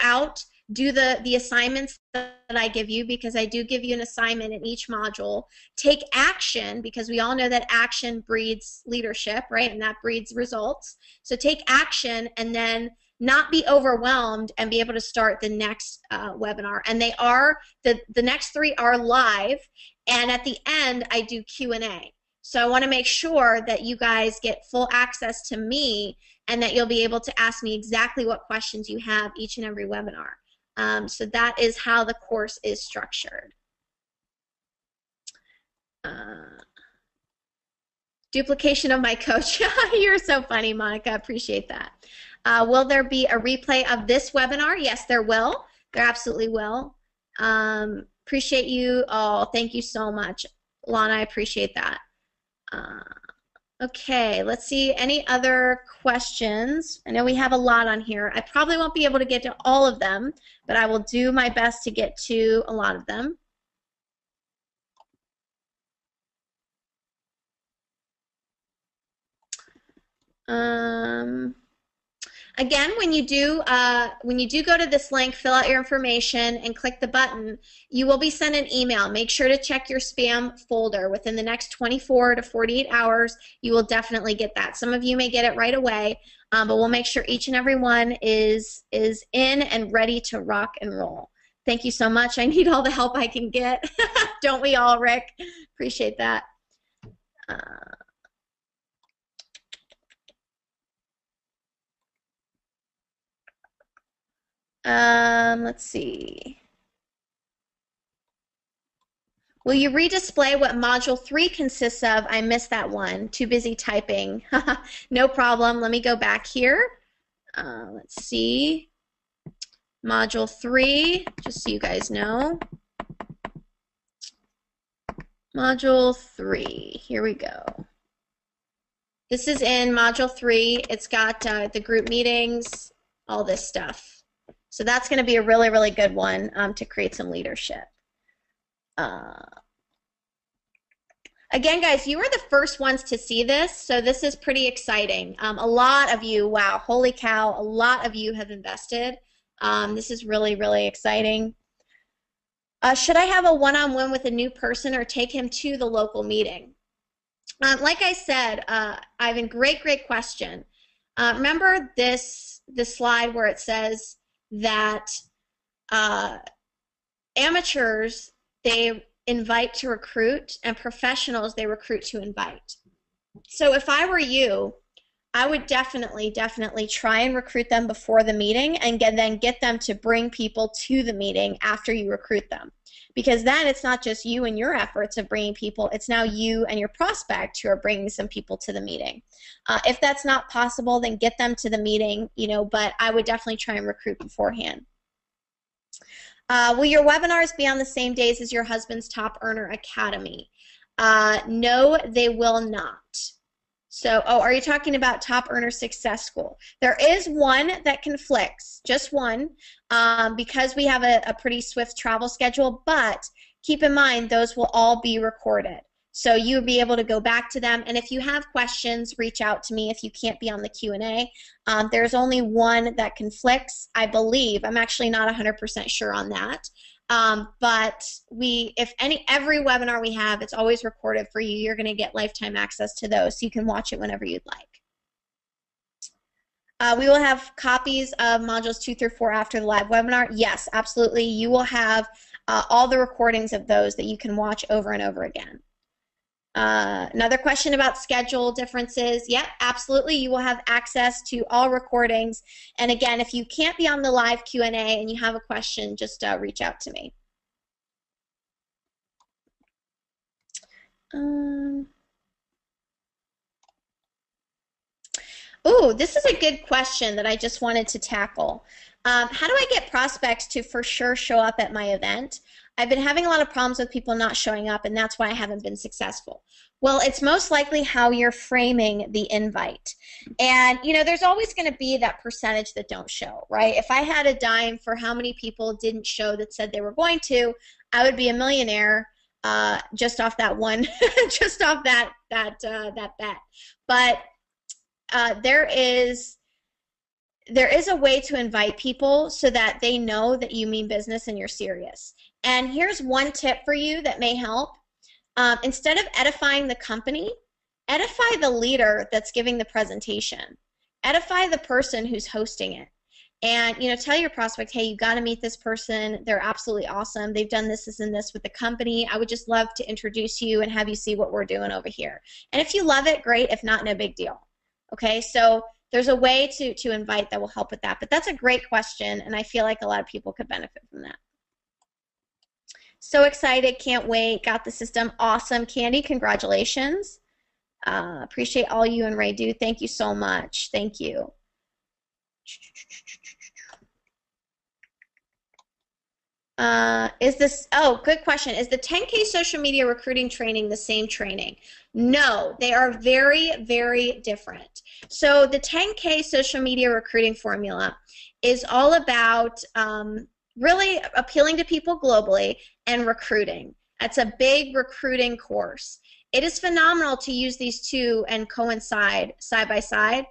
out, do the assignments that I give you, because I do give you an assignment in each module. Take action, because we all know that action breeds leadership, right? And that breeds results. So take action, and then not be overwhelmed, and be able to start the next webinar. And they are, the next 3 are live, and at the end I do Q&A. So I want to make sure that you guys get full access to me, and that you'll be able to ask me exactly what questions you have each and every webinar. So that is how the course is structured. Duplication of my coach. You're so funny, Monica. Appreciate that. Will there be a replay of this webinar? Yes, there will. There absolutely will. Appreciate you. Oh, thank you so much, Lana. I appreciate that. Okay, let's see. Any other questions? I know we have a lot on here. I probably won't be able to get to all of them, but I will do my best to get to a lot of them. Again, when you do go to this link, fill out your information and click the button, you will be sent an email. Make sure to check your spam folder. Within the next 24 to 48 hours, you will definitely get that. Some of you may get it right away, but we'll make sure each and every one is in and ready to rock and roll. Thank you so much. I need all the help I can get. Don't we all, Rick? Appreciate that. Let's see. Will you redisplay what Module 3 consists of? I missed that one. Too busy typing. No problem. Let me go back here. Let's see. Module 3, just so you guys know. Module 3. Here we go. This is in Module 3. It's got the group meetings, all this stuff. So that's going to be a really, really good one to create some leadership. Again, guys, you are the first ones to see this, so this is pretty exciting. A lot of you, wow, holy cow, a lot of you have invested. This is really, really exciting. Should I have a one-on-one with a new person or take him to the local meeting? Like I said, Ivan, great, great question. Remember this slide where it says that amateurs, they invite to recruit, and professionals, they recruit to invite. So if I were you, I would definitely try and recruit them before the meeting and then get them to bring people to the meeting after you recruit them. Because then it's not just you and your efforts of bringing people, it's now you and your prospect who are bringing some people to the meeting. If that's not possible, then get them to the meeting, you know, but I would definitely try and recruit beforehand. Will your webinars be on the same days as your husband's Top Earner Academy? No, they will not. So, oh, are you talking about Top Earner Success School? There is one that conflicts, just one, because we have a pretty swift travel schedule, but keep in mind those will all be recorded. So you'll be able to go back to them, and if you have questions, reach out to me if you can't be on the Q&A. There's only one that conflicts, I believe. I'm actually not 100% sure on that. But every webinar we have, it's always recorded for you. You're going to get lifetime access to those, so you can watch it whenever you'd like. We will have copies of modules 2 through 4 after the live webinar. Yes, absolutely. You will have all the recordings of those that you can watch over and over again. Another question about schedule differences. Yep, absolutely. You will have access to all recordings. And again, if you can't be on the live Q&A and you have a question, just reach out to me. Oh, this is a good question that I just wanted to tackle. How do I get prospects to for sure show up at my event? I've been having a lot of problems with people not showing up, and that's why I haven't been successful. Well, it's most likely how you're framing the invite. And, you know, there's always going to be that percentage that don't show, right? If I had a dime for how many people didn't show that said they were going to, I would be a millionaire just off that one, just off that bet. But there is a way to invite people so that they know that you mean business and you're serious. And here's one tip for you that may help. Instead of edifying the company, edify the leader that's giving the presentation. Edify the person who's hosting it. And, you know, tell your prospect, hey, you got to meet this person. They're absolutely awesome. They've done this and this with the company. I would just love to introduce you and have you see what we're doing over here. And if you love it, great. If not, no big deal. Okay, so there's a way to invite that will help with that. But that's a great question, and I feel like a lot of people could benefit from that. So excited, can't wait, got the system. Awesome, Candy, congratulations. Appreciate all you and Ray do. Thank you so much. Thank you. Good question. Is the 10K social media recruiting training the same training? No, they are very, very different. So the 10K social media recruiting formula is all about really appealing to people globally and recruiting. That's a big recruiting course. It is phenomenal to use these two and coincide side by side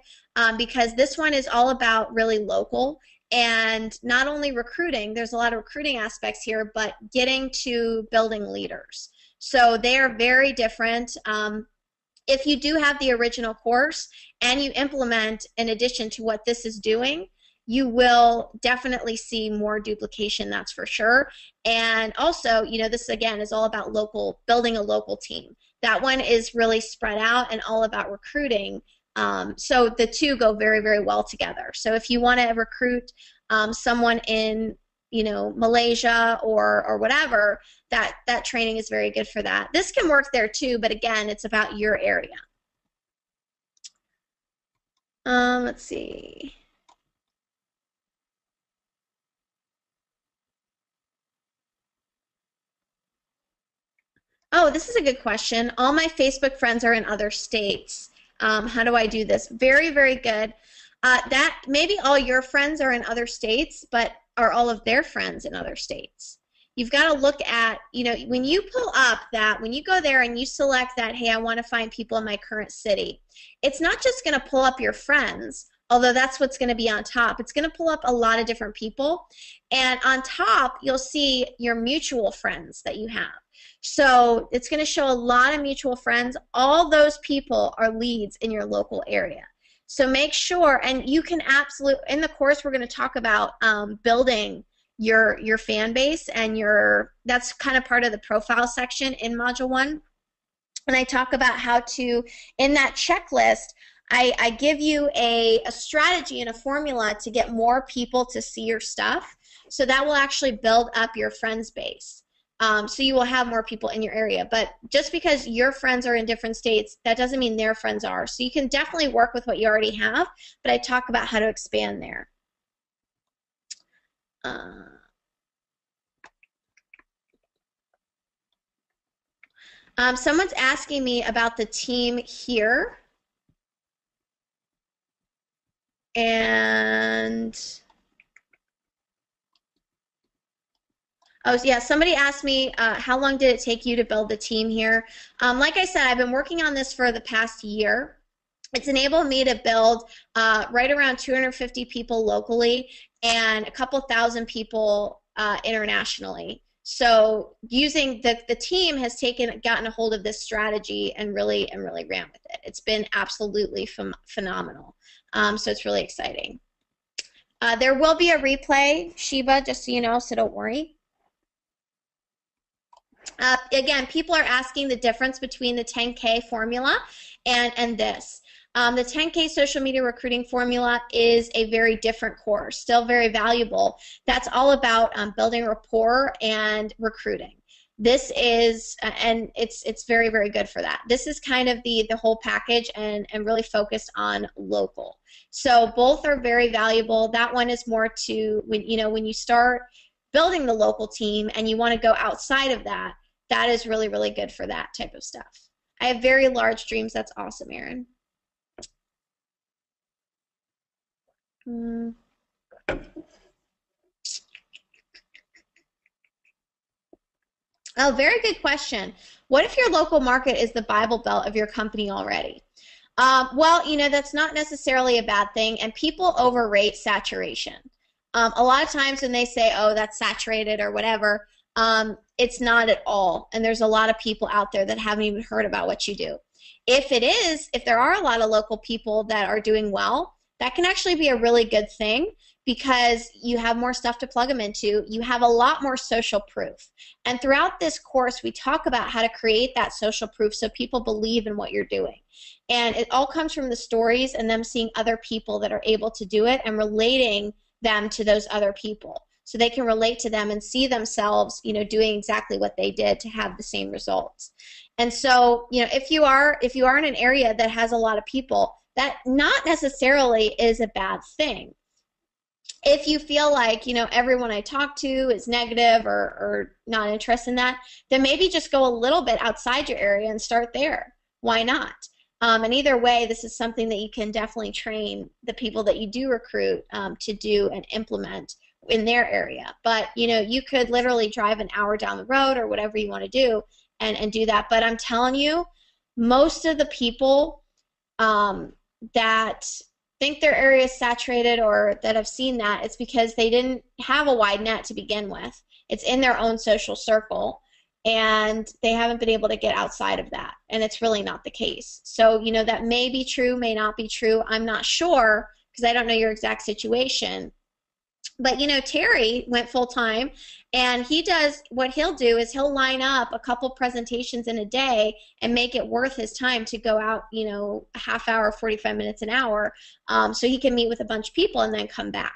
because this one is all about really local and not only recruiting, there's a lot of recruiting aspects here, but getting to building leaders. So they are very different. If you do have the original course and you implement in addition to what this is doing, you will definitely see more duplication, that's for sure. And also, you know, this again is all about building a local team. That one is really spread out and all about recruiting. So the two go very, very well together. So if you want to recruit someone in, Malaysia or whatever, that training is very good for that. This can work there too, but again, it's about your area. Let's see. Oh, this is a good question. All my Facebook friends are in other states. How do I do this? Very, very good. That maybe all your friends are in other states, but are all of their friends in other states? You've got to look at, when you pull up that, when you go there and you select that, hey, I want to find people in my current city, it's not just going to pull up your friends, although that's what's going to be on top. It's going to pull up a lot of different people. And on top, you'll see your mutual friends that you have. So it's going to show a lot of mutual friends. All those people are leads in your local area. So make sure, and you can absolutely, in the course we're going to talk about building your fan base, and that's kind of part of the profile section in Module 1. And I talk about how to, in that checklist, I give you a strategy and a formula to get more people to see your stuff. So that will actually build up your friends base. So you will have more people in your area. But just because your friends are in different states, that doesn't mean their friends are. So you can definitely work with what you already have, but I talk about how to expand there. Someone's asking me about the team here. And oh, yeah, somebody asked me, how long did it take you to build the team here? Like I said, I've been working on this for the past year. It's enabled me to build right around 250 people locally and a couple thousand people internationally. So using the team has gotten a hold of this strategy and really ran with it. It's been absolutely phenomenal. So it's really exciting. There will be a replay, Sheba, just so you know, so don't worry. Again, people are asking the difference between the 10K formula and this. The 10K social media recruiting formula is a very different course, still very valuable. That's all about building rapport and recruiting. This is, and it's very, very good for that. This is kind of the whole package and really focused on local. So both are very valuable. That one is more to, when you start building the local team and you want to go outside of that, that is really, really good for that type of stuff. I have very large dreams. That's awesome, Erin. Oh, very good question. What if your local market is the Bible Belt of your company already? Well, that's not necessarily a bad thing, and people overrate saturation. A lot of times when they say, oh, that's saturated or whatever, it's not at all, and there's a lot of people out there that haven't even heard about what you do. If there are a lot of local people that are doing well, that can actually be a really good thing because you have more stuff to plug them into. You have a lot more social proof. And throughout this course, we talk about how to create that social proof so people believe in what you're doing. And it all comes from the stories and them seeing other people that are able to do it and relating them to those other people. So they can relate to them and see themselves, doing exactly what they did to have the same results. And so, if you are in an area that has a lot of people, that not necessarily is a bad thing. If you feel like, everyone I talk to is negative or not interested in that, then maybe just go a little bit outside your area and start there. Why not? And either way, this is something that you can definitely train the people that you do recruit to do and implement in their area. But, you could literally drive an hour down the road or whatever you want to do and do that. But I'm telling you, most of the people that think their area is saturated or that have seen that, it's because they didn't have a wide net to begin with. It's in their own social circle, and they haven't been able to get outside of that, and it's really not the case. So, that may be true, may not be true. I'm not sure because I don't know your exact situation. But Terry went full time, and what he'll do is he'll line up a couple presentations in a day and make it worth his time to go out, a half hour, 45 minutes, an hour, so he can meet with a bunch of people and then come back.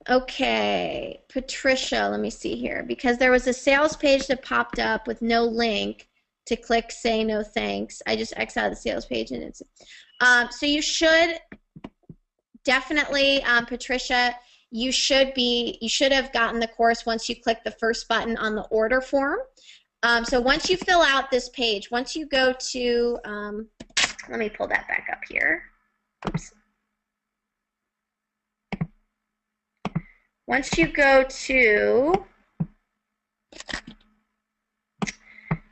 Okay, Patricia, let me see here, because there was a sales page that popped up with no link to click say no thanks. I just X out the sales page, and it's so you should definitely, Patricia, you should have gotten the course once you click the first button on the order form. So once you fill out this page, once you go to let me pull that back up here. Oops. Once you go to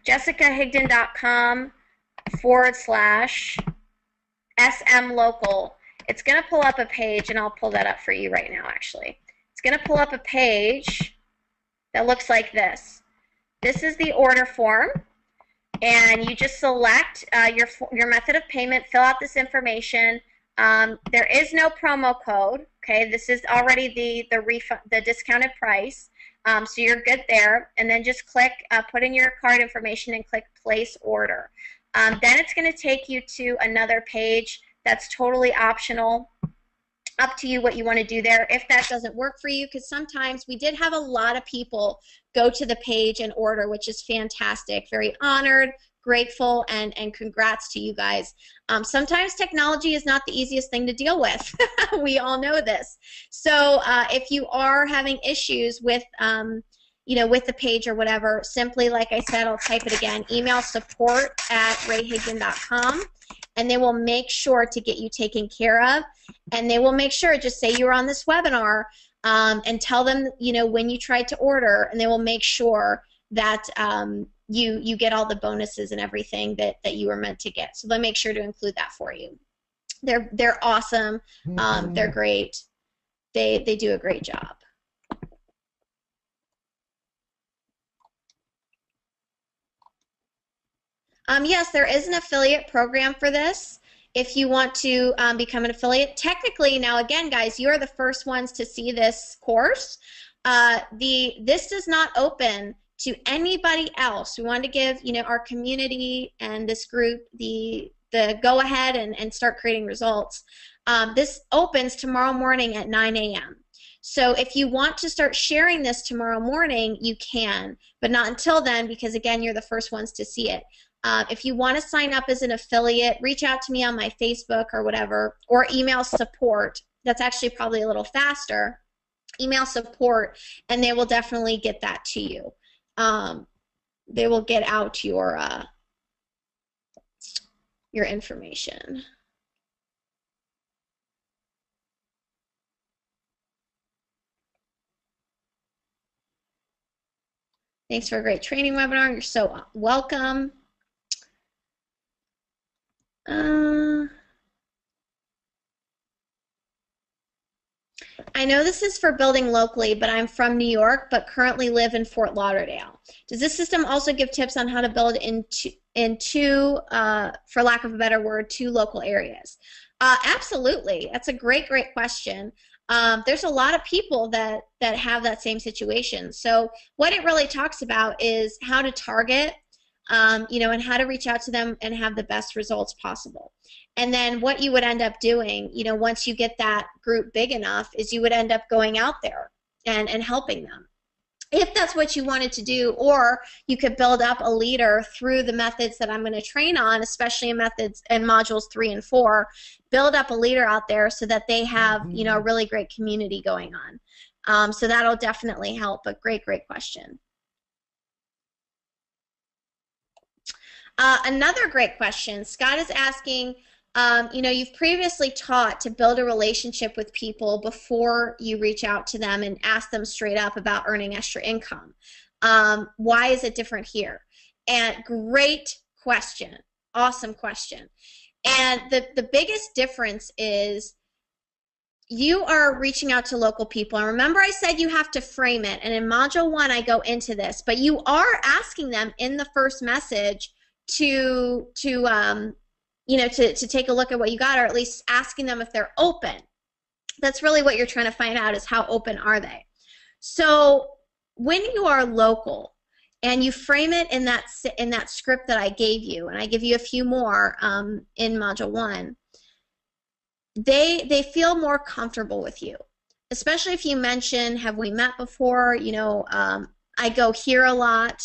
jessicahigdon.com/SM-local, it's going to pull up a page, and I'll pull that up for you right now, actually. It's going to pull up a page that looks like this. This is the order form, and you just select your method of payment, fill out this information. There is no promo code. Okay, this is already the discounted price, so you're good there. And then just click, put in your card information, and click place order. Then it's going to take you to another page that's totally optional. Up to you what you want to do there. If that doesn't work for you, because sometimes we did have a lot of people go to the page and order, which is fantastic. Very honored, grateful, and congrats to you guys. Sometimes technology is not the easiest thing to deal with. We all know this. So if you are having issues with with the page or whatever, simply, like I said, I'll type it again, email support@rayhigdon.com, and they will make sure to get you taken care of. And they will make sure, just say you were on this webinar, and tell them when you tried to order, and they will make sure that you get all the bonuses and everything that you were meant to get. So they'll make sure to include that for you. They're awesome. They're great. They do a great job. Yes, there is an affiliate program for this. If you want to become an affiliate, technically, now again, guys, you're the first ones to see this course. This does not open to anybody else. We want to give our community and this group the go ahead and start creating results. This opens tomorrow morning at 9 a.m. So if you want to start sharing this tomorrow morning, you can, but not until then, because again, you're the first ones to see it. If you want to sign up as an affiliate, reach out to me on my Facebook or whatever, or email support. That's actually probably a little faster. Email support, and they will definitely get that to you. They will get out your information. Thanks for a great training webinar. You're so welcome. I know this is for building locally, but I'm from New York, but currently live in Fort Lauderdale. Does this system also give tips on how to build into for lack of a better word, two local areas? Absolutely. That's a great question. There's a lot of people that have that same situation. So what it really talks about is how to target, and how to reach out to them and have the best results possible. And then what you would end up doing, once you get that group big enough, is you would end up going out there and helping them. If that's what you wanted to do, or you could build up a leader through the methods that I'm going to train on, especially in methods and modules 3 and 4, build up a leader out there so that they have, a really great community going on. So that'll definitely help, but great question. Another great question. Scott is asking, you've previously taught to build a relationship with people before you reach out to them and ask them straight up about earning extra income. Why is it different here? And great question. Awesome question. And the biggest difference is you are reaching out to local people. And remember I said you have to frame it. And in module 1, I go into this. But you are asking them in the first message to take a look at what you got, or at least asking them if they're open. That's really what you're trying to find out, is how open are they. So when you are local and you frame it in that script that I gave you, and I give you a few more in module 1, they feel more comfortable with you, especially if you mention, have we met before? I go here a lot.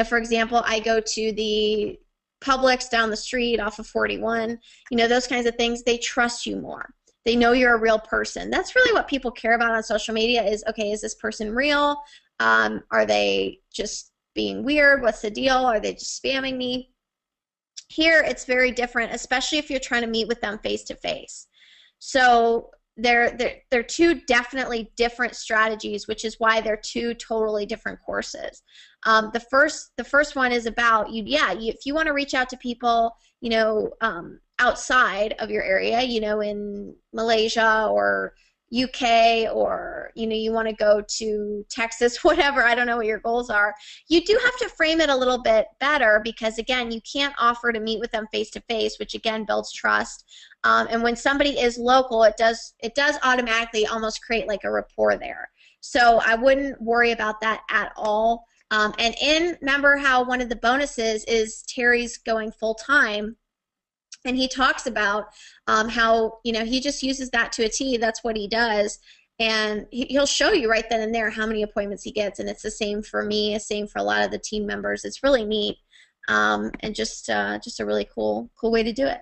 For example, I go to the Publix down the street off of 41. Those kinds of things. They trust you more. They know you're a real person. That's really what people care about on social media is, okay, is this person real? Are they just being weird? What's the deal? Are they just spamming me? Here, it's very different, especially if you're trying to meet with them face to face. So they're two definitely different strategies, which is why they're two totally different courses. The first one is about if you want to reach out to people, outside of your area, in Malaysia or UK, or you want to go to Texas, whatever, I don't know what your goals are. You do have to frame it a little bit better, because again, you can't offer to meet with them face to face, which again builds trust. And when somebody is local, it does automatically almost create like a rapport there. So I wouldn't worry about that at all. Remember how one of the bonuses is Terry's going full time. And he talks about how, he just uses that to a T. That's what he does. And he'll show you right then and there how many appointments he gets. And it's the same for me, the same for a lot of the team members. It's really neat, and just a really cool way to do it.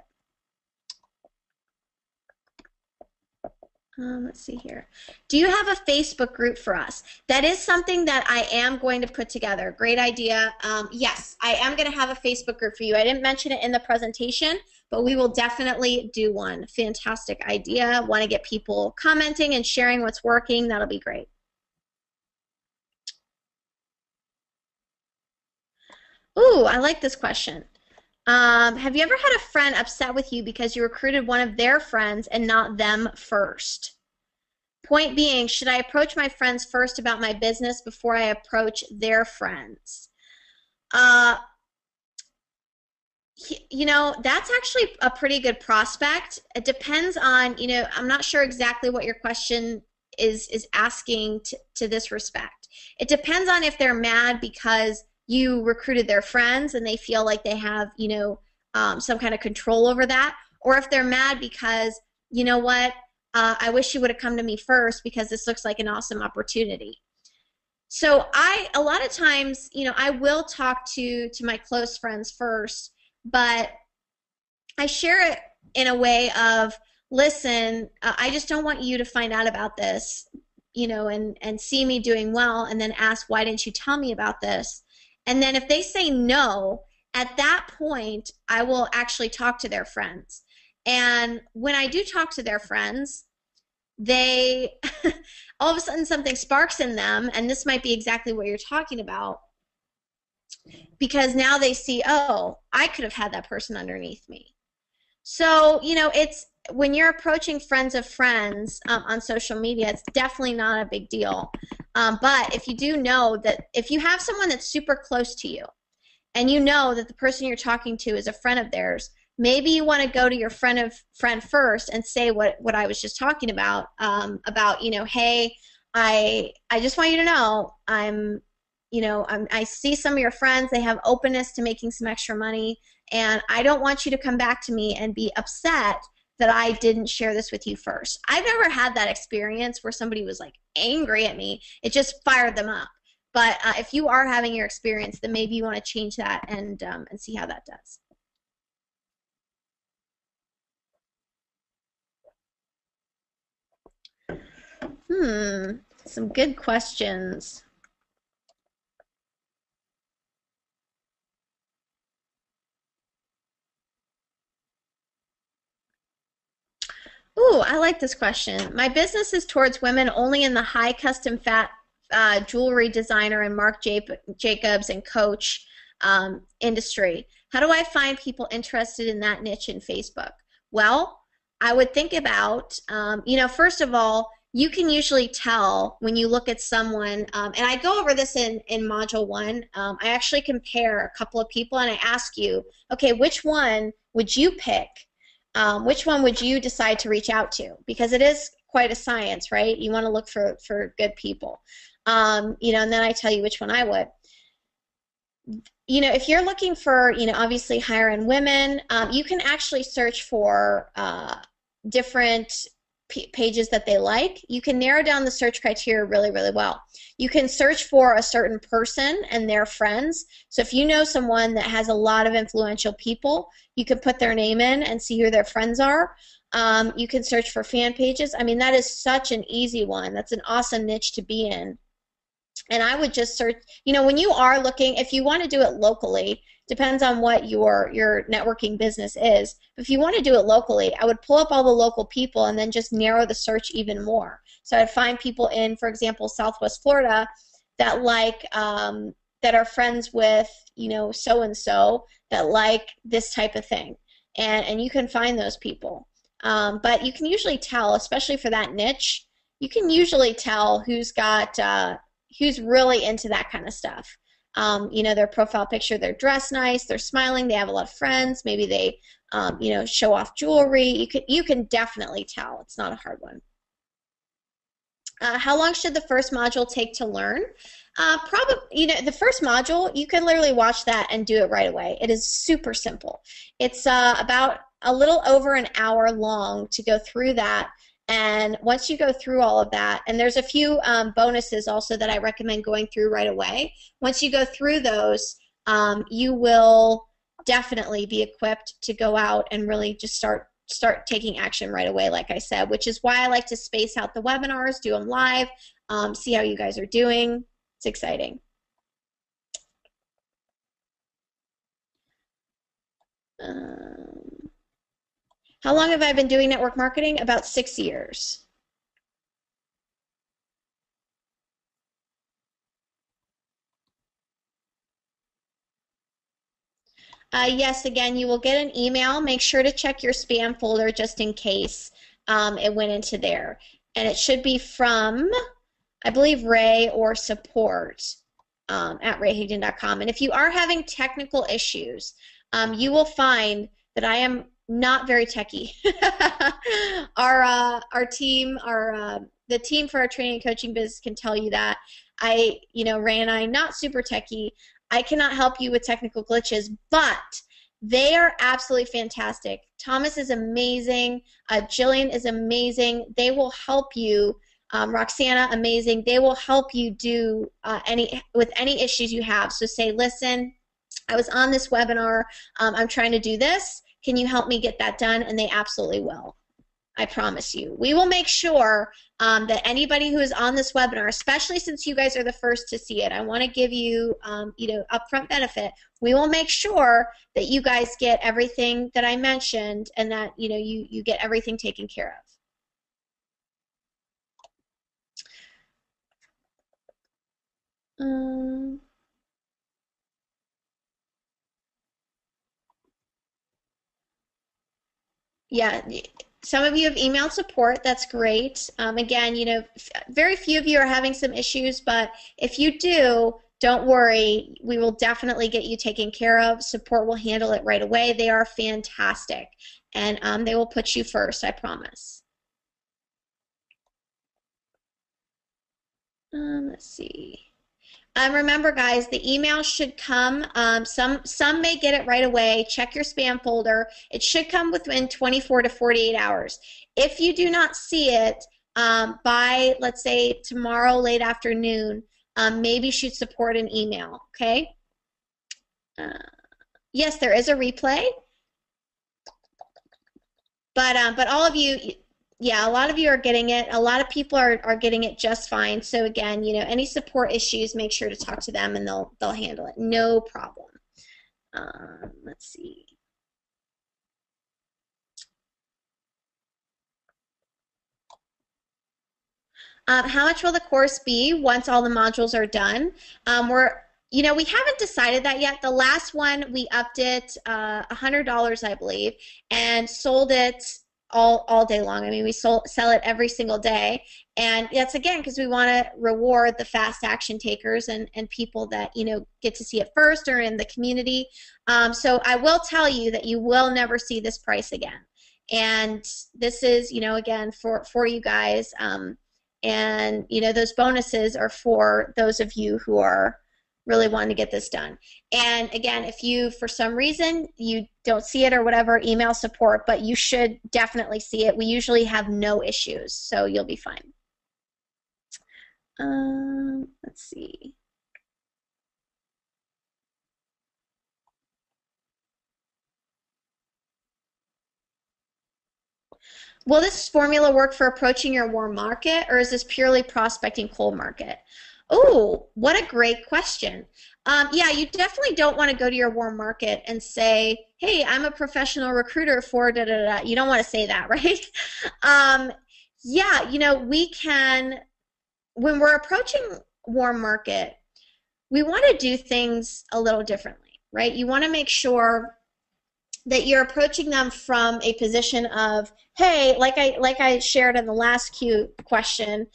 Let's see here. Do you have a Facebook group for us? That is something that I am going to put together. Great idea. Yes, I am going to have a Facebook group for you. I didn't mention it in the presentation, but we will definitely do one. Fantastic idea. Want to get people commenting and sharing what's working. That'll be great. Ooh, I like this question. Have you ever had a friend upset with you because you recruited one of their friends and not them first? Point being, should I approach my friends first about my business before I approach their friends? That's actually a pretty good prospect. It depends on, I'm not sure exactly what your question is asking to this respect. It depends on if they're mad because you recruited their friends and they feel like they have, some kind of control over that, or if they're mad because, I wish you would have come to me first because this looks like an awesome opportunity. So a lot of times, I will talk to my close friends first, but I share it in a way of, listen, I just don't want you to find out about this, and see me doing well and then ask, why didn't you tell me about this? And then if they say no, at that point, I will actually talk to their friends. And when I do talk to their friends, they, all of a sudden something sparks in them, and this might be exactly what you're talking about, because now they see, oh, I could have had that person underneath me. So, it's, when you're approaching friends of friends on social media, it's definitely not a big deal. But if you do know that, if you have someone that's super close to you and you know that the person you're talking to is a friend of theirs, maybe you want to go to your friend first and say what I was just talking about, hey, I just want you to know I see some of your friends, they have openness to making some extra money, and I don't want you to come back to me and be upset that I didn't share this with you first. I've never had that experience where somebody was like angry at me. It just fired them up. But if you are having your experience, then maybe you want to change that and see how that does. Some good questions. Ooh, I like this question. My business is towards women only in the high custom fat jewelry designer and Marc Jacobs and Coach industry. How do I find people interested in that niche in Facebook? Well, I would think about, first of all, you can usually tell when you look at someone, and I go over this in module 1. I actually compare a couple of people and I ask you, okay, which one would you pick? Which one would you decide to reach out to? Because it is quite a science, right? You want to look for good people. And then I tell you which one I would. If you're looking for, obviously higher end women, you can actually search for different pages that they like. You can narrow down the search criteria really, really well. You can search for a certain person and their friends. So if you know someone that has a lot of influential people, you can put their name in and see who their friends are. You can search for fan pages. I mean, that is such an easy one. That's an awesome niche to be in. And I would just search, when you are looking, if you want to do it locally, depends on what your networking business is. But if you want to do it locally, I would pull up all the local people and then just narrow the search even more. So I'd find people in, for example, Southwest Florida that that are friends with, so-and-so that like this type of thing. And you can find those people. But you can usually tell, especially for that niche, you can usually tell who's really into that kind of stuff. Their profile picture, they're dressed nice, they're smiling, they have a lot of friends, maybe they, show off jewelry. You can definitely tell. It's not a hard one. How long should the first module take to learn? Probably, the first module, you can literally watch that and do it right away. It is super simple. It's about a little over an hour long to go through that. And once you go through all of that, and there's a few bonuses also that I recommend going through right away. Once you go through those, you will definitely be equipped to go out and really just start taking action right away, like I said, which is why I like to space out the webinars, do them live, see how you guys are doing. It's exciting. How long have I been doing network marketing? About 6 years. Yes, again, you will get an email. Make sure to check your spam folder just in case it went into there. And it should be from, I believe, Ray or support at rayhigdon.com. And if you are having technical issues, you will find that I am not very techy. Our team, the team for our training and coaching business can tell you that. Ray and I, not super techy. I cannot help you with technical glitches, but they are absolutely fantastic. Thomas is amazing. Jillian is amazing. They will help you. Roxana, amazing. They will help you do with any issues you have. So say, listen, I was on this webinar. I'm trying to do this. Can you help me get that done? And they absolutely will. I promise you. We will make sure that anybody who is on this webinar, especially since you guys are the first to see it, I want to give you, upfront benefit. We will make sure that you guys get everything that I mentioned and that, you get everything taken care of. Yeah, some of you have emailed support. That's great. Again, very few of you are having some issues, but if you do, don't worry. We will definitely get you taken care of. Support will handle it right away. They are fantastic, and they will put you first, I promise. Let's see. Remember, guys, the email should come. Some may get it right away. Check your spam folder. It should come within 24 to 48 hours. If you do not see it by, let's say, tomorrow late afternoon, maybe shoot support an email. Okay. Yes, there is a replay, but all of you. Yeah, a lot of you are getting it. A lot of people are getting it just fine. So again, any support issues, make sure to talk to them and they'll handle it. No problem. Let's see. How much will the course be once all the modules are done? We haven't decided that yet. The last one we upped it $100, I believe, and sold it all day long. I mean, we sell it every single day, and that's again because we want to reward the fast action takers and people that get to see it first or in the community. So I will tell you that you will never see this price again, and this is again for you guys, and those bonuses are for those of you who are really wanting to get this done. And again, if you, for some reason, you don't see it or whatever, email support, but you should definitely see it. We usually have no issues, so you'll be fine. Let's see. Will this formula work for approaching your warm market, or is this purely prospecting cold market? Oh, what a great question. Yeah, you definitely don't want to go to your warm market and say, hey, I'm a professional recruiter for da da da. You don't want to say that, right? Yeah, we can, when we're approaching warm market, we want to do things a little differently, right? You want to make sure that you're approaching them from a position of, hey, like I shared in the last question,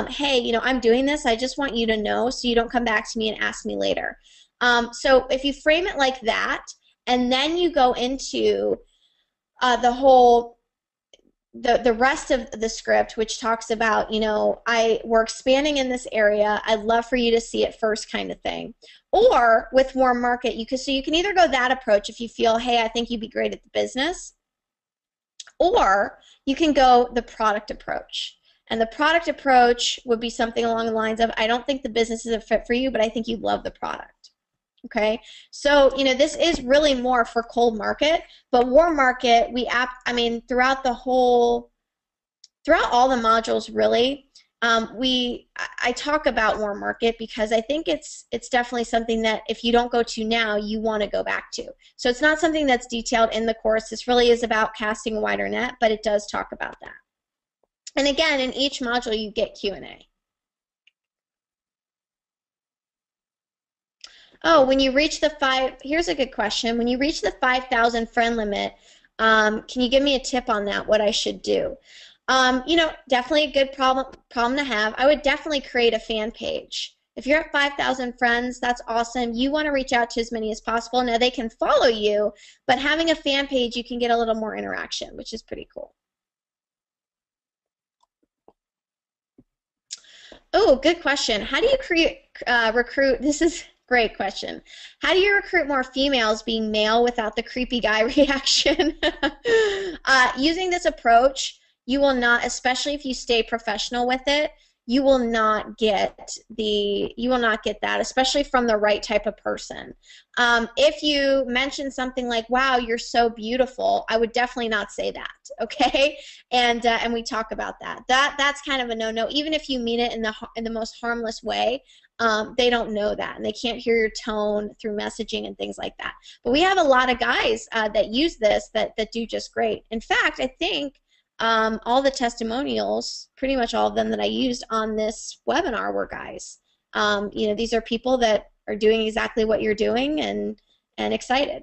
hey, I'm doing this. I just want you to know so you don't come back to me and ask me later. So if you frame it like that, and then you go into the rest of the script, which talks about, we're expanding in this area. I'd love for you to see it first, kind of thing. Or with warm market, you can either go that approach if you feel, hey, I think you'd be great at the business, or you can go the product approach. And the product approach would be something along the lines of, I don't think the business is a fit for you, but I think you love the product. Okay, so this is really more for cold market, but warm market, throughout all the modules, really, I talk about warm market because I think it's definitely something that if you don't go to now, you want to go back to. So it's not something that's detailed in the course. This really is about casting a wider net, but it does talk about that. And again, in each module, you get Q&A. Oh, when you reach here's a good question. When you reach the 5,000 friend limit, can you give me a tip on that, what I should do? Definitely a good problem to have. I would definitely create a fan page. If you're at 5,000 friends, that's awesome. You want to reach out to as many as possible. Now, they can follow you, but having a fan page, you can get a little more interaction, which is pretty cool. Oh, good question. How do you recruit? This is great question. How do you recruit more females being male without the creepy guy reaction? Using this approach, you will not, especially if you stay professional with it, you will not get that, especially from the right type of person. If you mention something like, wow, you're so beautiful, I would definitely not say that, okay? And we talk about that. That's kind of a no-no. Even if you mean it in the most harmless way, they don't know that, and they can't hear your tone through messaging and things like that. But we have a lot of guys that use this that do just great. In fact, I think all the testimonials, pretty much all of them that I used on this webinar were guys. These are people that are doing exactly what you're doing and excited.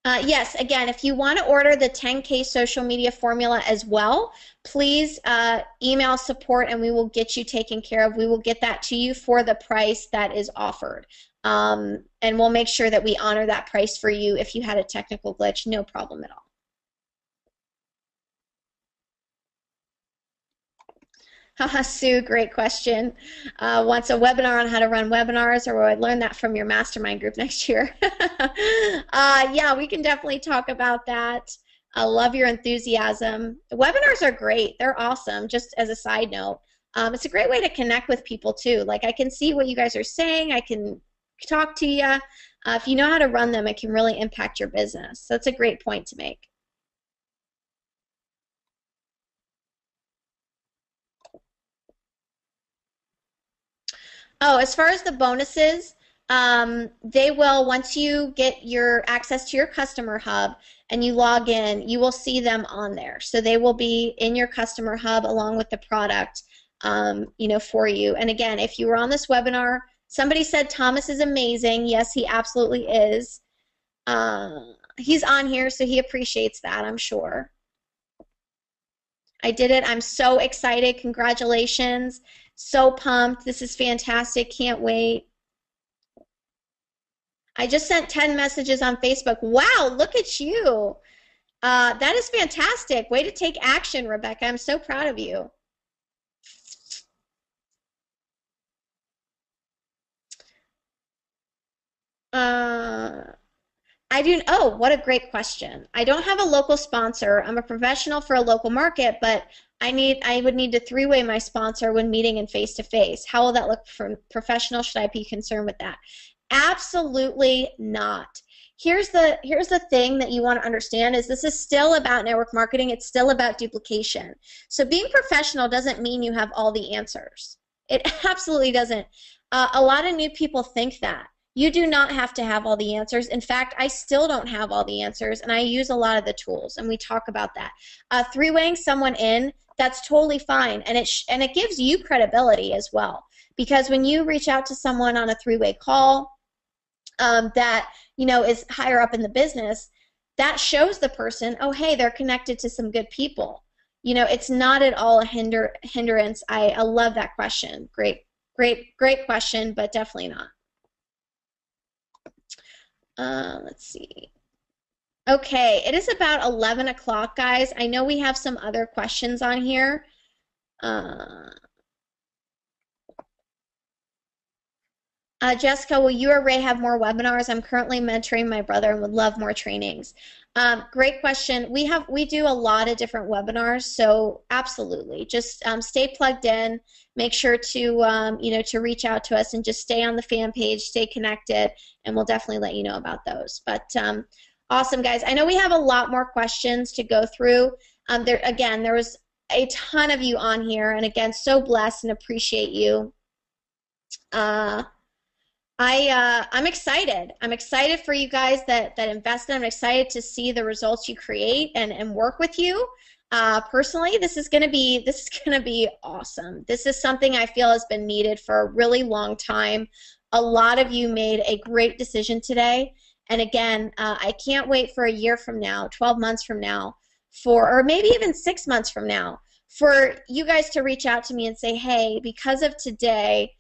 Yes, again, if you want to order the 10K social media formula as well, please email support and we will get you taken care of. We will get that to you for the price that is offered. And we'll make sure that we honor that price for you if you had a technical glitch, no problem at all. Sue, great question. Wants a webinar on how to run webinars, or will I learn that from your mastermind group next year? Yeah, we can definitely talk about that. I love your enthusiasm. Webinars are great. They're awesome, just as a side note. It's a great way to connect with people, too. Like, I can see what you guys are saying. I can talk to you. If you know how to run them, it can really impact your business. So it's a great point to make. Oh, as far as the bonuses, they will, once you get your access to your customer hub and you log in, you will see them on there. So they will be in your customer hub along with the product, for you. And again, if you were on this webinar, somebody said Thomas is amazing. Yes, he absolutely is. He's on here, so he appreciates that, I'm sure. I did it. I'm so excited. Congratulations. So pumped. This is fantastic. Can't wait. I just sent 10 messages on Facebook. Wow, look at you. That is fantastic. Way to take action, Rebecca. I'm so proud of you. Oh, what a great question. I don't have a local sponsor. I'm a professional for a local market, but I would need to three-way my sponsor when meeting and face-to-face. How will that look for professional? Should I be concerned with that? Absolutely not. Here's the thing that you want to understand is this is still about network marketing. It's still about duplication. So being professional doesn't mean you have all the answers. It absolutely doesn't. A lot of new people think that. You do not have to have all the answers. In fact, I still don't have all the answers, and I use a lot of the tools, and we talk about that. Three-waying someone in, that's totally fine, and it gives you credibility as well, because when you reach out to someone on a three-way call that is higher up in the business, that shows the person, oh, hey, they're connected to some good people. It's not at all a hindrance. I love that question. Great question, but definitely not. Let's see. Okay, it is about 11 o'clock, guys. I know we have some other questions on here. Jessica, will you or Ray have more webinars? I'm currently mentoring my brother and would love more trainings. Great question. We do a lot of different webinars, so absolutely. Just stay plugged in. Make sure to to reach out to us and just stay on the fan page, stay connected, and we'll definitely let you know about those. But awesome, guys. I know we have a lot more questions to go through. There was a ton of you on here, and again, so blessed and appreciate you. I'm excited. I'm excited for you guys that invested. I'm excited to see the results you create and work with you. Personally, this is gonna be awesome. This is something I feel has been needed for a really long time. A lot of you made a great decision today, and again, I can't wait for a year from now, 12 months from now, or maybe even 6 months from now, for you guys to reach out to me and say, hey, because of today,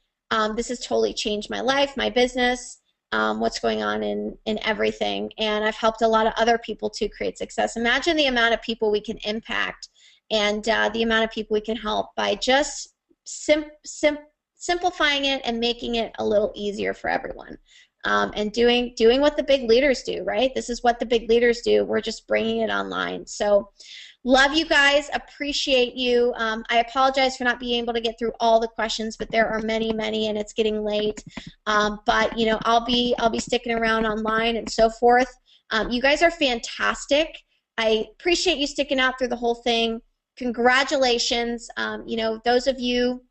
this has totally changed my life, my business, what's going on in everything, and I've helped a lot of other people to create success. Imagine the amount of people we can impact and the amount of people we can help by just simplifying it and making it a little easier for everyone. And doing what the big leaders do, right? This is what the big leaders do. We're just bringing it online. So love you guys, appreciate you. I apologize for not being able to get through all the questions, but there are many, and it's getting late. But I'll be sticking around online and so forth. You guys are fantastic. I appreciate you sticking out through the whole thing. Congratulations. Those of you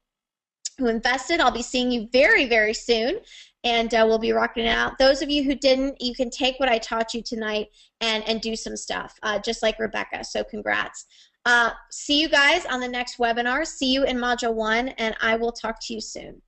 who invested, I'll be seeing you very, very soon, and we'll be rocking it out. Those of you who didn't, you can take what I taught you tonight and do some stuff, just like Rebecca, so congrats. See you guys on the next webinar. See you in Module 1, and I will talk to you soon.